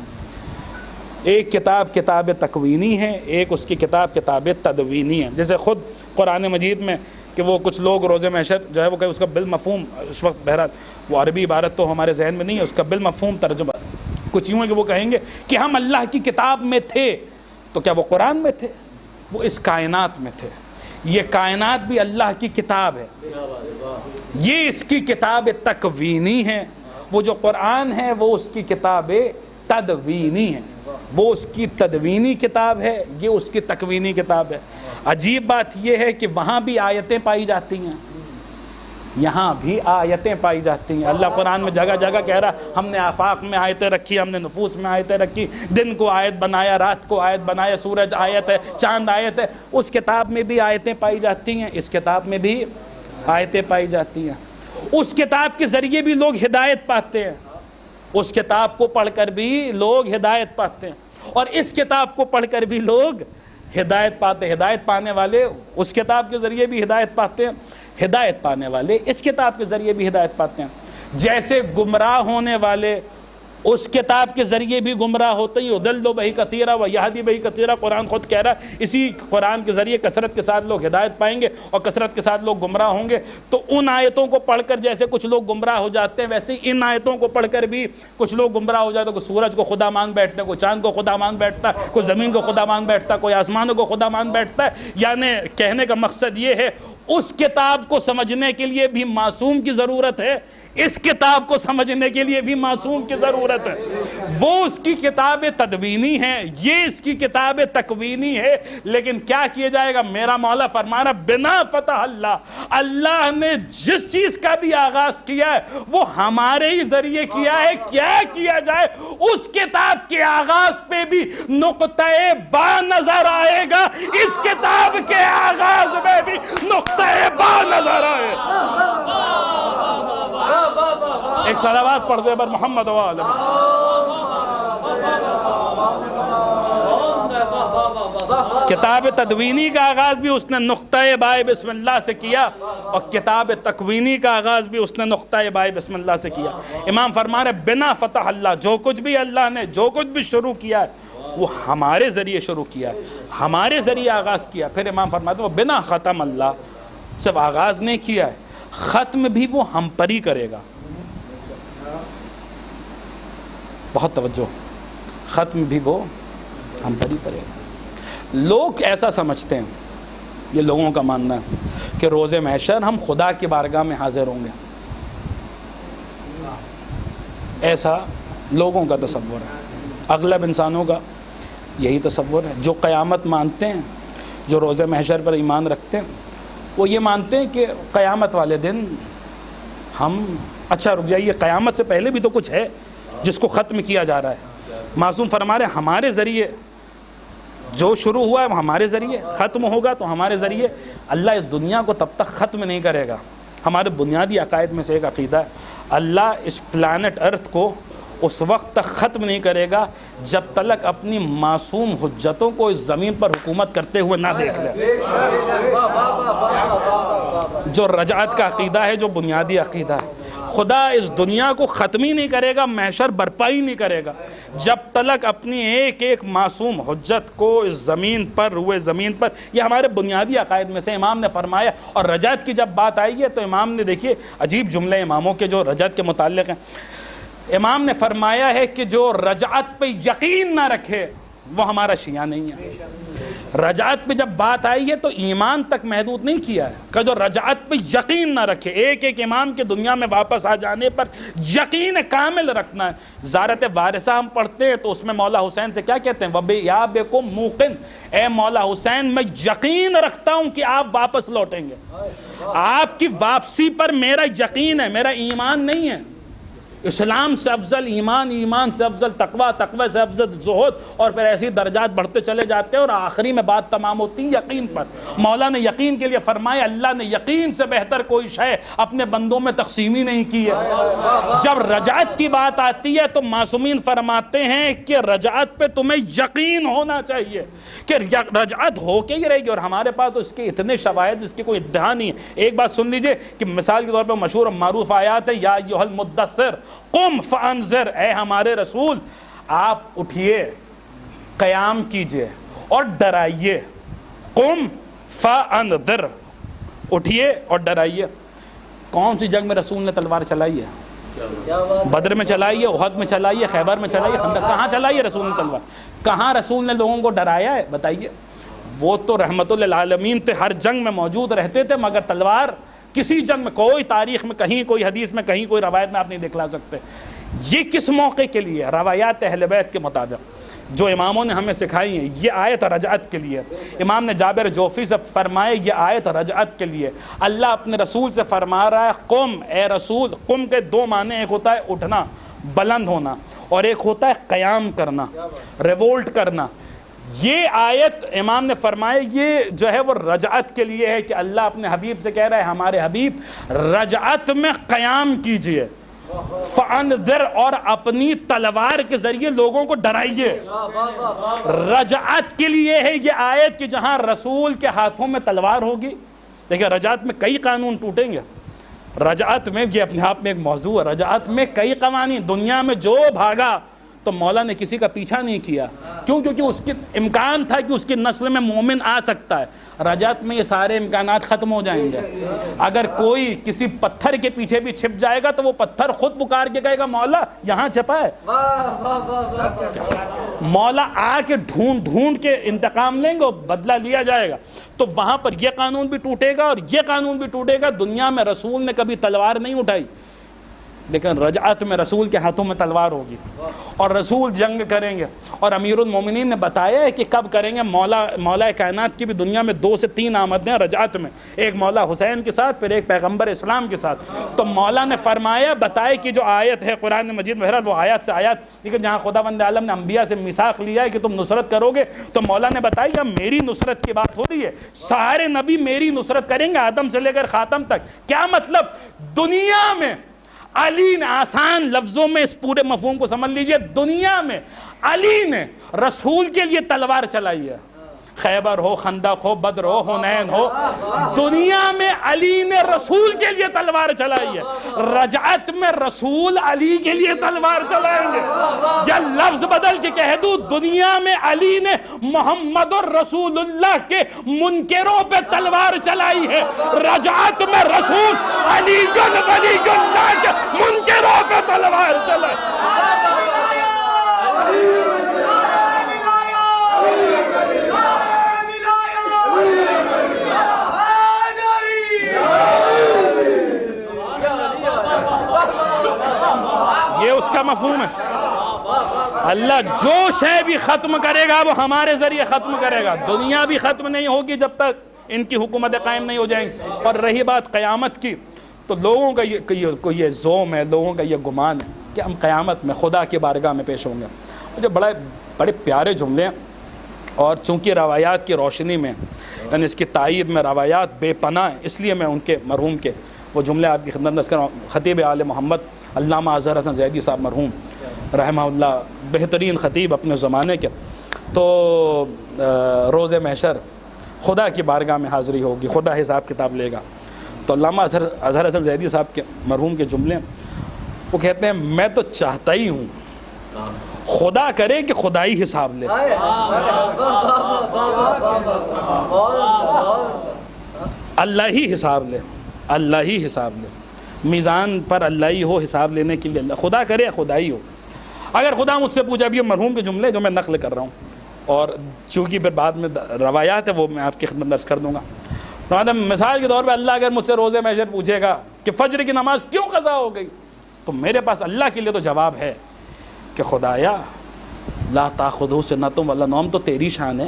ایک کتاب تکوینی ہے، ایک اس کی کتاب تدوینی ہے۔ جیسے خود قرآن مجید میں کہ وہ کچھ لوگ روز محشر جو ہے وہ کہ اس کا بالمفہوم اس وقت بہرحال وہ عربی عبارت تو ہمارے ذہن میں نہیں ہے، اس کا بالمفہوم ترجمہ کچھ یوں ہے کہ وہ کہیں گے کہ ہم اللہ کی کتاب میں تھے، تو کیا وہ قرآن میں تھے؟ وہ اس کائنات میں تھے۔ یہ کائنات بھی اللہ کی کتاب ہے، یہ اس کی کتاب تکوینی ہے۔ وہ جو قرآن ہے وہ اس کی کتاب تدوینی ہے، وہ اس کی تدوینی کتاب ہے، یہ اس کی تکوینی کتاب ہے۔ عجیب بات یہ ہے کہ وہاں بھی آیتیں پائی جاتی ہیں، یہاں بھی آیتیں پائی جاتی ہیں۔ اللہ قرآن میں جگہ جگہ کہہ رہا ہم نے آفاق میں آیتیں رکھی، ہم نے نفوس میں آیتیں رکھی، دن کو آیت بنایا، رات کو آیت بنایا، سورج آیت ہے، چاند آیت ہے۔ اس کتاب میں بھی آیتیں پائی جاتی ہیں، اس کتاب میں بھی آیتیں پائی جاتی ہیں۔ اس کتاب کے ذریعے بھی لوگ ہدایت پاتے ہیں، اس کتاب کو پڑھ کر بھی لوگ ہدایت پاتے ہیں، اور اس کتاب کو پڑھ کر بھی لوگ ہدایت پاتے ہیں۔ ہدایت پانے والے اس کتاب کے ذریعے بھی ہدایت پاتے ہیں، ہدایت پانے والے اس کتاب کے ذریعے بھی ہدایت پاتے ہیں۔ جیسے گمراہ ہونے والے اس کتاب کے ذریعے بھی گمراہ ہوتے ہیں، یضل بہ کثیرا و یہدی بہ کثیرا، قرآن خود کہہ رہا ہے اسی قرآن کے ذریعے کثرت کے ساتھ لوگ ہدایت پائیں گے اور کثرت کے ساتھ لوگ گمراہ ہوں گے۔ تو ان آیتوں کو پڑھ کر جیسے کچھ لوگ گمراہ ہو جاتے ہیں، ویسے ان آیتوں کو پڑھ کر بھی کچھ لوگ گمراہ ہو جاتے ہیں۔ کوئی سورج کو خدا مان بیٹھتا ہے، کوئی چاند کو خدا مان بیٹھتا ہے، کوئی زمین کو خدا مان بیٹھتا ہے، کوئی آسمانوں کو خدا مان بیٹھتا ہے۔ یعنی کہنے کا مقصد یہ ہے اس کتاب کو سمجھنے کے لیے بھی معصوم کی ضرورت ہے، اس کتاب کو سمجھنے کے لیے بھی معصوم کی ضرورت ہے۔ وہ اس کی کتاب تدوینی ہے، یہ اس کی کتاب تکوینی ہے، لیکن کیا کیا جائے گا؟ میرا مولا فرمانا بنا فتح اللہ نے جس چیز کا بھی آغاز کیا ہے وہ ہمارے ہی ذریعے کیا ہے۔ کیا کیا جائے؟ اس کتاب کے آغاز پہ بھی نقطہ با نظر آئے گا، اس کتاب کے آغاز میں بھی نقطہ با نظر آئے گا۔ ایک صلوات پڑھ دے بر محمد و آل کتاب تدوینی کا آغاز بھی اس نے نقطہ بائے بسم اللہ سے کیا، اور کتاب تکوینی کا آغاز بھی اس نے نقطہ بائے بسم اللہ سے کیا۔ امام فرما رہے بنا فتح اللہ، جو کچھ بھی اللہ نے جو کچھ بھی شروع کیا ہے وہ ہمارے ذریعے شروع کیا ہے، ہمارے ذریعے آغاز کیا۔ پھر امام فرماتے ہیں وہ بنا ختم اللہ، صرف آغاز نہیں کیا ہے، ختم بھی وہ ہم پر ہی کرے گا۔ بہت توجہ، ختم بھی وہ ہم پر ہی کرے گا۔ لوگ ایسا سمجھتے ہیں، یہ لوگوں کا ماننا ہے کہ روز محشر ہم خدا کی بارگاہ میں حاضر ہوں گے، ایسا لوگوں کا تصور ہے، اغلب انسانوں کا یہی تصور ہے۔ جو قیامت مانتے ہیں، جو روز محشر پر ایمان رکھتے ہیں، وہ یہ مانتے ہیں کہ قیامت والے دن ہم اچھا رک جائیے، قیامت سے پہلے بھی تو کچھ ہے جس کو ختم کیا جا رہا ہے۔ معصوم فرما رہے ہمارے ذریعے جو شروع ہوا ہے وہ ہمارے ذریعے ختم ہوگا، تو ہمارے ذریعے اللہ اس دنیا کو تب تک ختم نہیں کرے گا۔ ہمارے بنیادی عقائد میں سے ایک عقیدہ ہے اللہ اس پلانٹ ارتھ کو اس وقت تک ختم نہیں کرے گا جب تلک اپنی معصوم حجتوں کو اس زمین پر حکومت کرتے ہوئے نہ دیکھ لے۔ جو رجعت کا عقیدہ ہے، جو بنیادی عقیدہ ہے، خدا اس دنیا کو ختم ہی نہیں کرے گا، محشر برپا ہی نہیں کرے گا جب تلک اپنی ایک ایک معصوم حجت کو اس زمین پر روئے زمین پر۔ یہ ہمارے بنیادی عقائد میں سے امام نے فرمایا۔ اور رجعت کی جب بات آئی ہے تو امام نے دیکھیے عجیب جملے اماموں کے جو رجعت کے متعلق ہیں، امام نے فرمایا ہے کہ جو رجعت پہ یقین نہ رکھے وہ ہمارا شیعہ نہیں ہے۔ رجعت پہ جب بات آئی ہے تو ایمان تک محدود نہیں کیا ہے کہ جو رجعت پہ یقین نہ رکھے، ایک ایک امام کے دنیا میں واپس آ جانے پر یقین کامل رکھنا ہے۔ زیارت وارثہ ہم پڑھتے ہیں تو اس میں مولا حسین سے کیا کہتے ہیں؟ وَبِيَابِكُمْ مُوقِن، اے مولا حسین میں یقین رکھتا ہوں کہ آپ واپس لوٹیں گے، آپ کی واپسی پر میرا یقین ہے، میرا ایمان نہیں ہے۔ اسلام سے افضل ایمان، ایمان سے افضل تقوی، تقوی سے افضل زہد، اور پھر ایسی درجات بڑھتے چلے جاتے ہیں، اور آخری میں بات تمام ہوتی ہے یقین پر۔ مولا نے یقین کے لیے فرمایا اللہ نے یقین سے بہتر کوئی شے اپنے بندوں میں تقسیم ہی نہیں کی ہے۔ جب رجعت کی بات آتی ہے تو معصومین فرماتے ہیں کہ رجعت پہ تمہیں یقین ہونا چاہیے کہ رجعت ہو کے ہی رہے گی، اور ہمارے پاس تو اس کے اتنے شواہد، اس کی کوئی ادعا نہیں ہے۔ ایک بات سن لیجئے کہ مثال کے طور پہ مشہور و معروف آیات ہے، یا ایھا المدثر قم فانذر، اے ہمارے رسول آپ اٹھیے، قیام کیجئے اور ڈرائیے۔ قم فانذر، اٹھیے اور ڈرائیے۔ کون سی جنگ میں رسول نے تلوار چلائی ہے؟ بدر میں چلائی ہے، احد میں چلائی ہے، خیبر میں چلائی ہے، خندق، کہاں چلائی ہے رسول نے تلوار؟ کہاں رسول نے لوگوں کو ڈرایا ہے؟ بتائیے۔ وہ تو رحمت للعالمین تھے، ہر جنگ میں موجود رہتے تھے، مگر تلوار کسی جنگ میں، کوئی تاریخ میں، کہیں کوئی حدیث میں، کہیں کوئی روایت میں آپ نہیں دکھلا سکتے۔ یہ کس موقع کے لیے؟ روایات اہل بیت کے مطابق جو اماموں نے ہمیں سکھائی ہیں، یہ آیت رجعت کے لیے۔ امام نے جابر جوفی سے فرمائے یہ آیت رجعت کے لیے۔ اللہ اپنے رسول سے فرما رہا ہے قم، اے رسول۔ قم کے دو معنی، ایک ہوتا ہے اٹھنا، بلند ہونا، اور ایک ہوتا ہے قیام کرنا، ریوولٹ کرنا۔ یہ آیت امام نے فرمائے یہ جو ہے وہ رجعت کے لیے ہے، کہ اللہ اپنے حبیب سے کہہ رہا ہے ہمارے حبیب رجعت میں قیام کیجئے، فانذر، اور اپنی تلوار کے ذریعے لوگوں کو ڈرائیے۔ رجعت کے لیے ہے یہ آیت کہ جہاں رسول کے ہاتھوں میں تلوار ہوگی۔ دیکھیں رجعت میں کئی قانون ٹوٹیں گے، رجعت میں یہ اپنے آپ میں ایک موضوع ہے، رجعت میں کئی قوانین، دنیا میں جو بھاگا تو مولا نے کسی کا پیچھا نہیں کیا، کیوں؟ کیونکہ اس کے امکان تھا کہ اس کی نسل میں مومن آ سکتا ہے۔ رجعت میں یہ سارے امکانات ختم ہو جائیں گے۔ اگر کوئی کسی پتھر کے پیچھے بھی چھپ جائے گا تو وہ پتھر خود پکار کے کہے گا مولا یہاں چھپا ہے، مولا آ کے ڈھونڈ ڈھونڈ کے انتقام لیں گے، بدلہ لیا جائے گا۔ تو وہاں پر یہ قانون بھی ٹوٹے گا اور یہ قانون بھی ٹوٹے گا۔ دنیا میں رسول نے کبھی تلوار نہیں اٹھائی، لیکن رجعت میں رسول کے ہاتھوں میں تلوار ہوگی اور رسول جنگ کریں گے۔ اور امیر المومنین نے بتایا ہے کہ کب کریں گے۔ مولا کائنات کی بھی دنیا میں 2 سے 3 آمدیں رجعت میں، ایک مولا حسین کے ساتھ، پھر ایک پیغمبر اسلام کے ساتھ۔ تو مولا نے فرمایا، بتائے کہ جو آیت ہے قرآن مجید میں، بہرحال وہ آیات سے آیات، لیکن جہاں خداوند عالم نے انبیاء سے میثاق لیا ہے کہ تم نصرت کرو گے، تو مولا نے بتایا میری نصرت کی بات ہو رہی ہے، سارے نبی میری نصرت کریں گے، آدم سے لے کر خاتم تک۔ کیا مطلب؟ دنیا میں علی نے، آسان لفظوں میں اس پورے مفہوم کو سمجھ لیجئے، دنیا میں علی نے رسول کے لیے تلوار چلائی ہے، خیبر ہو، خندق ہو، بدر ہو، حنین ہو، دنیا میں علی نے رسول کے لیے تلوار چلائی ہے۔ رجعت میں رسول علی کے لیے تلوار چلائیں گے، یا لفظ بدل کے کہہ دوں، دنیا میں علی نے محمد الرسول اللہ کے منکروں پہ تلوار چلائی ہے، رجعت میں رسول علی ولی اللہ کے منکروں پہ تلوار چلائی۔ یہ اس کا مفہوم ہے۔ اللہ جو شے بھی ختم کرے گا وہ ہمارے ذریعے ختم کرے گا۔ دنیا بھی ختم نہیں ہوگی جب تک ان کی حکومتیں قائم نہیں ہو جائیں گی۔ اور رہی بات قیامت کی، تو لوگوں کا یہ زوم ہے، لوگوں کا یہ گمان ہے کہ ہم قیامت میں خدا کی بارگاہ میں پیش ہوں گے۔ مجھے بڑے پیارے جملے ہیں، اور چونکہ روایات کی روشنی میں، یعنی اس کی تائید میں روایات بے پناہ ہیں، اس لیے میں ان کے مرحوم کے وہ جملے آپ کی خدمت میں کر رہا ہوں۔ خطیب آل محمد علامہ اظہر حسن زیدی صاحب مرحوم رحمہ اللہ، بہترین خطیب اپنے زمانے کے، تو روز محشر خدا کی بارگاہ میں حاضری ہوگی، خدا حساب کتاب لے گا۔ تو علامہ اظہر حسن زیدی صاحب کے مرحوم کے جملے، وہ کہتے ہیں میں تو چاہتا ہی ہوں خدا کرے کہ خدائی حساب لے، اللہ ہی حساب لے، اللہ ہی حساب لے، میزان پر اللہ ہی ہو حساب لینے کے لیے، اللہ خدا کرے خدائی ہو۔ اگر خدا مجھ سے پوچھا، اب یہ مرحوم کے جملے جو میں نقل کر رہا ہوں، اور چونکہ پھر بعد میں روایات ہے وہ میں آپ کی خدمت میں عرض کر دوں گا۔ مثال کے طور پہ اللہ اگر مجھ سے روز محشر پوچھے گا کہ فجر کی نماز کیوں قضا ہو گئی، تو میرے پاس اللہ کے لیے تو جواب ہے کہ خدایا لا تاخذہ سنۃ ولا نوم، تو تیری شان ہے،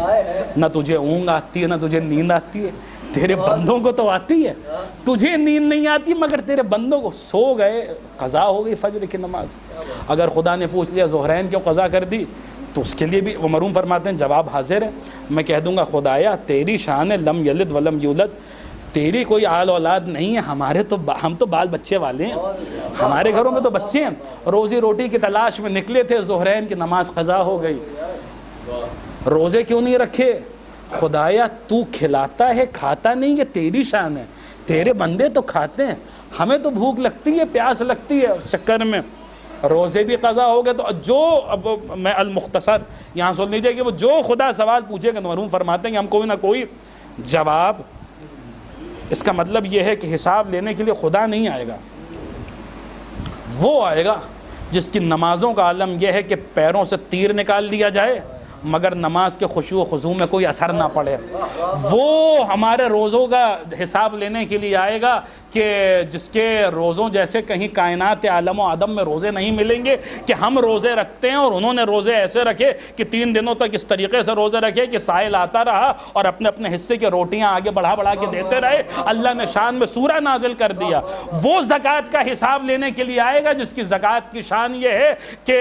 نہ تجھے اونگ آتی ہے نہ تجھے نیند آتی ہے، تیرے بندوں کو تو آتی ہے, تجھے نیند نہیں آتی مگر تیرے بندوں کو. سو گئے, قضا ہو گئی فجر کی نماز. اگر خدا نے پوچھ لیا ظہرین کیوں قضا کر دی, تو اس کے لیے بھی وہ مرحوم فرماتے ہیں جواب حاضر ہے. میں کہہ دوں گا خدایا تیری شان ہے لم یلد ولم یولد, تیری کوئی آل اولاد نہیں ہے, ہم تو بال بچے والے ہیں, ہمارے گھروں میں تو بچے ہیں. روزی روٹی کی تلاش میں نکلے تھے, ظہرین کی نماز قضا ہو گئی. روزے کیوں نہیں رکھے؟ خدایا تو کھلاتا ہے کھاتا نہیں, یہ تیری شان ہے, تیرے بندے تو کھاتے ہیں, ہمیں تو بھوک لگتی ہے پیاس لگتی ہے, اس چکر میں روزے بھی قضا ہو گئے. تو جو اب میں المختصر یہاں سن لیجیے کہ وہ جو خدا سوال پوچھے گا تو مرحوم فرماتے ہیں کہ ہم کوئی نہ کوئی جواب. اس کا مطلب یہ ہے کہ حساب لینے کے لیے خدا نہیں آئے گا, وہ آئے گا جس کی نمازوں کا عالم یہ ہے کہ پیروں سے تیر نکال لیا جائے مگر نماز کے خشوع و خضوع میں کوئی اثر نہ پڑے. وہ ہمارے روزوں کا حساب لینے کے لیے آئے گا کہ جس کے روزوں جیسے کہیں کائنات عالم و عدم میں روزے نہیں ملیں گے کہ ہم روزے رکھتے ہیں اور انہوں نے روزے ایسے رکھے کہ 3 دنوں تک اس طریقے سے روزے رکھے کہ سائل آتا رہا اور اپنے اپنے حصے کی روٹیاں آگے بڑھا کے دیتے رہے. اللہ نے شان میں سورہ نازل کر دیا. وہ زکوٰۃ کا حساب لینے کے لیے آئے گا جس کی زکوٰۃ کی شان یہ ہے کہ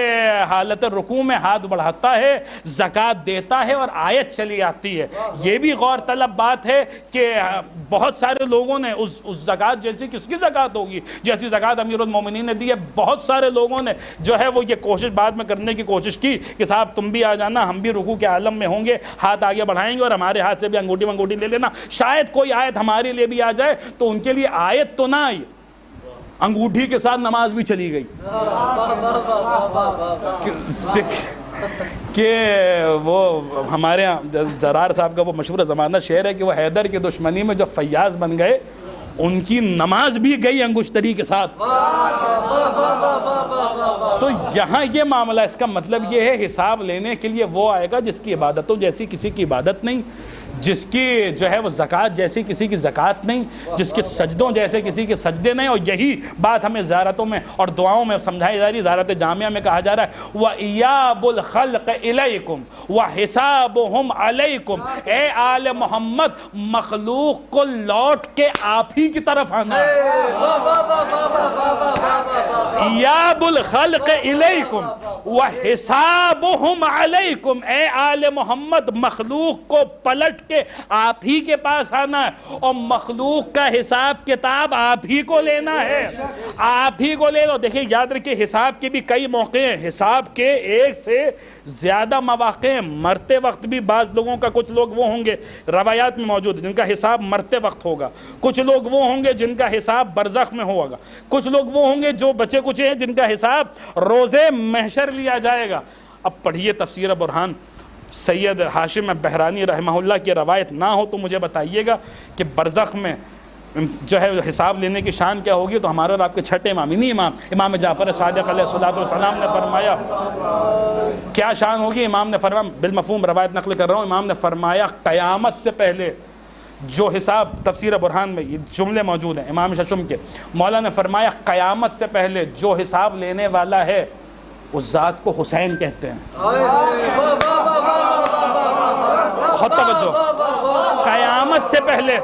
حالت رکوع میں ہاتھ بڑھاتا ہے, زکوٰۃ دیتا ہے اور آیت چلی آتی ہے. یہ بھی غور طلب بات ہے کہ بہت سارے لوگوں نے اس زکوٰۃ جیسی کس کی زکوٰۃ ہوگی جیسی زکوٰۃ امیر المومنین نے دی ہے, بہت سارے لوگوں نے جو ہے وہ یہ کوشش بعد میں کرنے کی کوشش کی کہ صاحب تم بھی آ جانا, ہم بھی رکوع کے عالم میں ہوں گے, ہاتھ آگے بڑھائیں گے اور ہمارے ہاتھ سے بھی انگوٹھی لے لینا, شاید کوئی آیت ہمارے لیے بھی آ جائے. تو ان کے لیے آیت تو نہ آئی, انگوٹھی کے ساتھ نماز بھی چلی گئی کہ وہ ہمارے ہاں زرار صاحب کا وہ مشہور زمانہ شعر ہے کہ وہ حیدر کی دشمنی میں جو فیاض بن گئے ان کی نماز بھی گئی انگشتری کے ساتھ. تو یہاں یہ معاملہ, اس کا مطلب یہ ہے حساب لینے کے لیے وہ آئے گا جس کی عبادتوں جیسی کسی کی عبادت نہیں, جس کی جو ہے وہ زکوٰۃ جیسی کسی کی زکوٰۃ نہیں, جس کے سجدوں جیسے کسی کے سجدے نہیں. اور یہی بات ہمیں زیارتوں میں اور دعاؤں میں سمجھائی جا رہی. زیارت جامعہ میں کہا جا رہا ہے وَإِيَابُ الْخَلْقِ إِلَيْكُمْ وَحِسَابُهُمْ عَلَيْكُمْ, اے آل محمد مخلوق کو لوٹ کے آپ ہی کی طرف آنا ہے. إِيَابُ الْخَلْقِ إِلَيْكُمْ وَحِسَابُهُمْ عَلَيْكُمْ, اے آل محمد مخلوق کو پلٹ کہ آپ ہی کے پاس آنا ہے اور مخلوق کا حساب کتاب آپ ہی کو لینا ہے, آپ ہی کو لے لو. دیکھیں یاد رکھیں حساب کے بھی کئی موقع ہیں, حساب کے ایک سے زیادہ مواقع ہیں. مرتے وقت بھی بعض لوگوں کا, کچھ لوگ وہ ہوں گے روایات میں موجود جن کا حساب مرتے وقت ہوگا, کچھ لوگ وہ ہوں گے جن کا حساب برزخ میں ہوگا, کچھ لوگ وہ ہوں گے جو بچے کچھ ہیں جن کا حساب روزے محشر لیا جائے گا. اب پڑھیے تفسیر برہان, سید ہاشم بہرانی رحمہ اللہ کی روایت نہ ہو تو مجھے بتائیے گا کہ برزخ میں جو ہے حساب لینے کی شان کیا ہوگی. تو ہمارے اور آپ کے چھٹے امام, نہیں امام جعفر صادق علیہ الصلوۃ والسلام نے فرمایا کیا شان ہوگی. امام نے فرمایا, بالمفہوم روایت نقل کر رہا ہوں, امام نے فرمایا قیامت سے پہلے جو حساب, تفسیر برہان میں یہ جملے موجود ہیں امام ششم کے, مولا نے فرمایا قیامت سے پہلے جو حساب لینے والا ہے اس ذات کو حسین کہتے ہیں. بہت توجہ, قیامت سے پہلے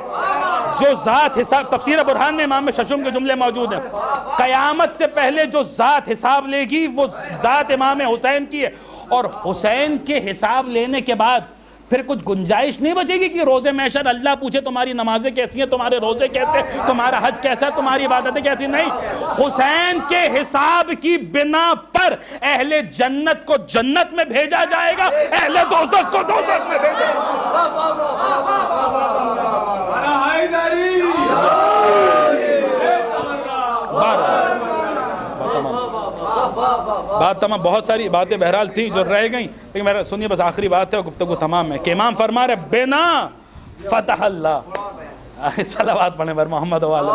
جو ذات حساب, تفسیر برہان میں امام ششم کے جملے موجود ہیں, قیامت سے پہلے جو ذات حساب لے گی وہ ذات امام حسین کی ہے. اور حسین کے حساب لینے کے بعد پھر کچھ گنجائش نہیں بچے گی کہ روزے محشر اللہ پوچھے تمہاری نمازیں کیسی ہیں, تمہارے روزے کیسے, تمہارا حج کیسا ہے, تمہاری عبادتیں کیسی. نہیں, حسین کے حساب کی بنا پر اہل جنت کو جنت میں بھیجا جائے گا, اہل دوزخ کو دوزخ میں بھیجا بات تمام. بہت ساری باتیں بہرحال تھی جو رہ گئیں, لیکن میرا سنیے بس آخری بات ہے اور گفتگو تمام ہے کہ امام فرما رہے بنا فتح اللہ. صلوات پڑھیں بر محمد و آل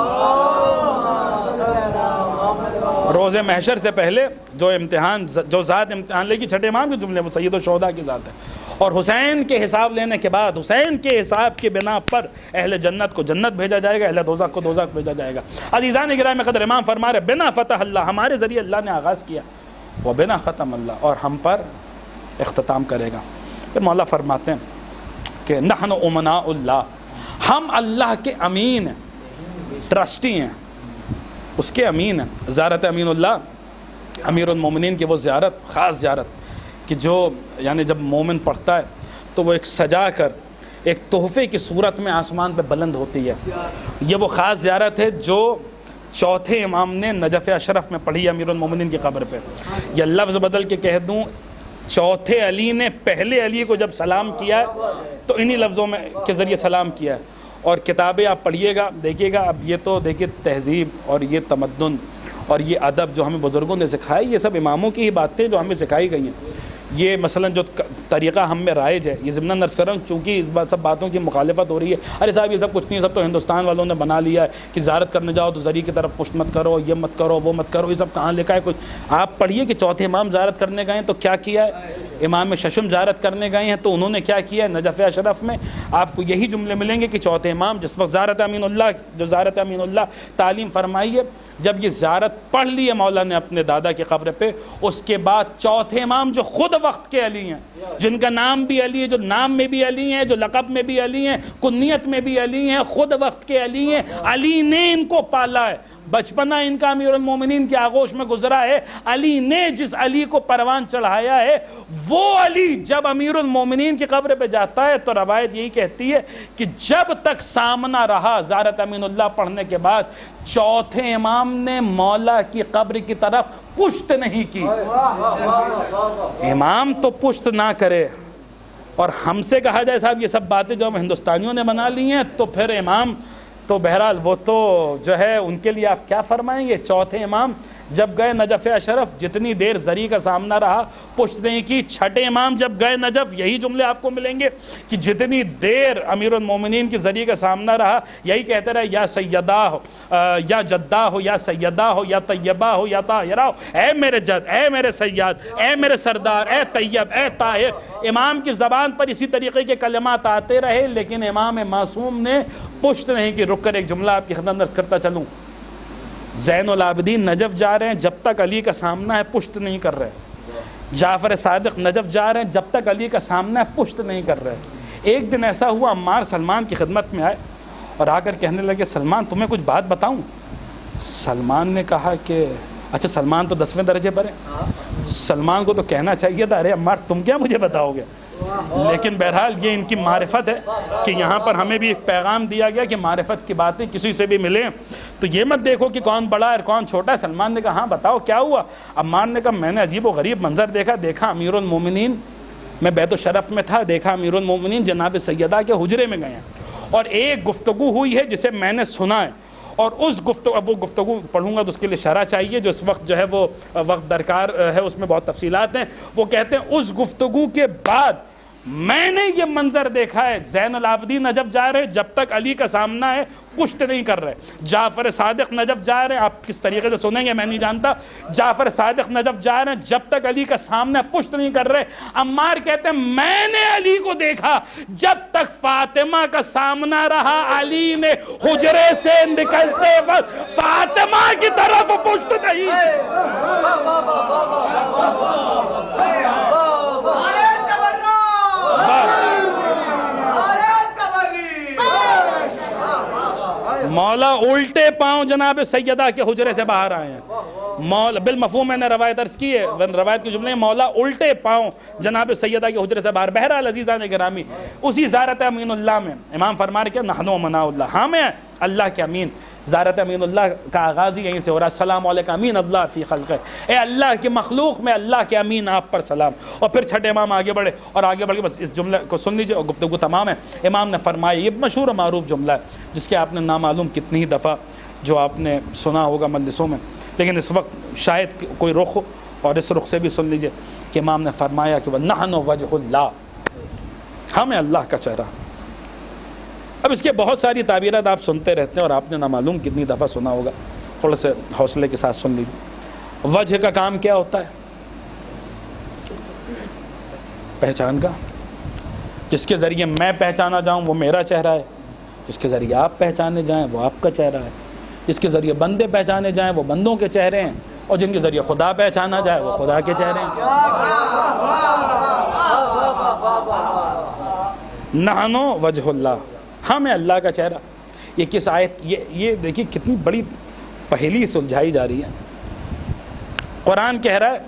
روزے محشر سے پہلے جو امتحان, جو ذات امتحان لے گی, چھٹے امام کے جملے وہ سید الشہداء کی ذات ہے. اور حسین کے حساب لینے کے بعد حسین کے حساب کی بنا پر اہل جنت کو جنت بھیجا جائے گا, اہل دوزخ کو دوزخ بھیجا جائے گا. عزیزان گرامی قدر, امام فرما رہے بنا فتح اللہ, ہمارے ذریعے اللہ نے آغاز کیا, وہ بنا ختم اللہ, اور ہم پر اختتام کرے گا. پھر مولا فرماتے ہیں کہ نحن امناء اللہ, ہم اللہ کے امین ہیں، ٹرسٹی ہیں، اس کے امین ہیں۔ زیارت امین اللہ امیر المومنین کی وہ زیارت، خاص زیارت کہ جو یعنی جب مومن پڑھتا ہے تو وہ ایک سجا کر ایک تحفے کی صورت میں آسمان پہ بلند ہوتی ہے۔ یہ وہ خاص زیارت ہے جو چوتھے امام نے نجف اشرف میں پڑھی امیر المومنین کی قبر پہ۔ یہ لفظ بدل کے کہہ دوں، چوتھے علی نے پہلے علی کو جب سلام کیا ہے تو انہی لفظوں میں کے ذریعے سلام کیا ہے۔ اور کتابیں آپ پڑھیے گا، دیکھیے گا، اب یہ تو دیکھیے تہذیب اور یہ تمدن اور یہ ادب جو ہمیں بزرگوں نے سکھائی، یہ سب اماموں کی ہی باتیں جو ہمیں سکھائی گئی ہیں۔ یہ مثلا جو طریقہ ہم میں رائج ہے، یہ ضمن نرس کر رہا ہوں چونکہ اس سب باتوں کی مخالفت ہو رہی ہے، ارے صاحب یہ سب کچھ نہیں، سب تو ہندوستان والوں نے بنا لیا ہے کہ زیارت کرنے جاؤ تو زری کی طرف پشت مت کرو، یہ مت کرو، وہ مت کرو، یہ سب کہاں لکھا ہے کچھ؟ آپ پڑھیے کہ چوتھے امام زیارت کرنے گئے ہیں تو کیا کیا ہے، امام ششم زیارت کرنے گئے ہیں تو انہوں نے کیا کیا ہے۔ نجف اشرف میں آپ کو یہی جملے ملیں گے کہ چوتھے امام جس وقت زیارت امین اللہ جو زیارت امین اللہ تعلیم فرمائی ہے، جب یہ زیارت پڑھ لی ہے مولا نے اپنے دادا کی قبر پہ، اس کے بعد چوتھے امام جو خود وقت کے علی ہیں، جن کا نام بھی علی ہے، جو نام میں بھی علی ہیں، جو لقب میں بھی علی ہیں، کنیت میں بھی علی ہیں، خود وقت کے علی ہیں، علی نے ان کو پالا ہے، بچپنا ان کا امیر المومنین کی آغوش میں گزرا ہے، علی نے جس علی کو پروان چڑھایا ہے وہ علی جب امیر المومنین کی قبر پہ جاتا ہے تو روایت یہی کہتی ہے کہ جب تک سامنا رہا زیارت امین اللہ پڑھنے کے بعد چوتھے امام نے مولا کی قبر کی طرف پشت نہیں کی۔ امام تو پشت نہ کرے اور ہم سے کہا جائے صاحب یہ سب باتیں جو ہم ہندوستانیوں نے بنا لی ہیں تو پھر امام تو بہرحال وہ تو جو ہے ان کے لیے آپ کیا فرمائیں گے۔ چوتھے امام جب گئے نجف اشرف جتنی دیر زری کا سامنا رہا پشت نہیں کی۔ چھٹے امام جب گئے نجف یہی جملے آپ کو ملیں گے کہ جتنی دیر امیر المومنین کی زری کا سامنا رہا یہی کہتے رہے یا سیدہ ہو یا جدہ ہو یا سیدہ ہو یا طیبہ ہو یا طاہرہ ہو، اے میرے جد، اے میرے سیاد، اے میرے سردار، اے طیب، اے طاہر۔ امام کی زبان پر اسی طریقے کے کلمات آتے رہے لیکن امام معصوم نے پشت نہیں کی۔ رک کر ایک جملہ آپ کی خدمت عرض کرتا چلوں، زین العابدین نجف جا رہے ہیں جب تک علی کا سامنا ہے پشت نہیں کر رہے، جعفر صادق نجف جا رہے ہیں جب تک علی کا سامنا ہے پشت نہیں کر رہے۔ ایک دن ایسا ہوا عمار سلمان کی خدمت میں آئے اور آ کر کہنے لگے سلمان تمہیں کچھ بات بتاؤں؟ سلمان نے کہا کہ اچھا، سلمان تو 10ویں درجے پر ہے، سلمان کو تو کہنا چاہیے تھا ارے عمار تم کیا مجھے بتاؤ گے، لیکن بہرحال یہ ان کی معرفت ہے کہ یہاں پر ہمیں بھی ایک پیغام دیا گیا کہ معرفت کی باتیں کسی سے بھی ملیں تو یہ مت دیکھو کہ کون بڑا ہے اور کون چھوٹا ہے۔ سلمان نے کہا ہاں بتاؤ کیا ہوا؟ عمار نے کہا میں نے عجیب و غریب منظر دیکھا امیر المومنین، میں بیت الشرف میں تھا، دیکھا امیر المومنین جناب سیدہ کے حجرے میں گئے ہیں اور ایک گفتگو ہوئی ہے جسے میں نے سنا ہے اور اس گفتگو، اب وہ گفتگو پڑھوں گا تو اس کے لیے شرح چاہیے جو اس وقت جو ہے وہ وقت درکار ہے، اس میں بہت تفصیلات ہیں۔ وہ کہتے ہیں اس گفتگو کے بعد میں نے یہ منظر دیکھا ہے، زین العابدین نجف جا رہے جب تک علی کا سامنا ہے پشت نہیں کر رہے، جعفر صادق نجف جا رہے ہیں، آپ کس طریقے سے سنیں گے میں نہیں جانتا، جعفر صادق نجف جا رہے ہیں جب تک علی کا سامنا ہے پشت نہیں کر رہے۔ عمار کہتے ہیں میں نے علی کو دیکھا جب تک فاطمہ کا سامنا رہا، علی نے حجرے سے نکلتے وقت فاطمہ کی طرف پشت نہیں۔ مولا الٹے پاؤں جناب سیدہ کے حجرے سے باہر آئے ہیں، مولا بالمفہوم میں نے روایت عرض کی ہے، روایت کی جملے مولا الٹے پاؤں جناب سیدہ کے حجرے سے باہر۔ بہرحال عزیزان گرامی اسی زیارت امین اللہ میں امام فرما رہے کہ نحن ومنا اللہ، ہم ہیں اللہ کے امین۔ زیارت امین اللہ کا آغاز ہی یہیں سے ہو رہا ہے، السلام علیکم امین اللہ فی خلقہ، اے اللہ کی مخلوق میں اللہ کے امین آپ پر سلام۔ اور پھر چھٹے امام آگے بڑھے اور آگے بڑھ کے بس اس جملے کو سن لیجئے اور گفتگو تمام ہے۔ امام نے فرمایا، یہ مشہور و معروف جملہ ہے جس کے آپ نے نامعلوم کتنی ہی دفعہ جو آپ نے سنا ہوگا مجلسوں میں، لیکن اس وقت شاید کوئی رخ ہو اور اس رخ سے بھی سن لیجئے کہ امام نے فرمایا کہ وَنَحْنُ وَجْهُ اللَّهِ، ہمیں اللہ کا چہرہ۔ اب اس کے بہت ساری تعبیرات آپ سنتے رہتے ہیں اور آپ نے نامعلوم کتنی دفعہ سنا ہوگا، تھوڑے سے حوصلے کے ساتھ سن لیجیے۔ وجہ کا کام کیا ہوتا ہے؟ پہچان کا، جس کے ذریعے میں پہچانا جاؤں وہ میرا چہرہ ہے، جس کے ذریعے آپ پہچانے جائیں وہ آپ کا چہرہ ہے، جس کے ذریعے بندے پہچانے جائیں وہ بندوں کے چہرے ہیں، اور جن کے ذریعے خدا پہچانا جائے وہ خدا کے چہرے ہیں۔ نحنو وجہ اللہ، ہم ہیں اللہ کا چہرہ. یہ کس آیت, یہ دیکھیے کتنی بڑی پہیلی سلجھائی جا رہی ہے. قرآن کہہ رہا ہے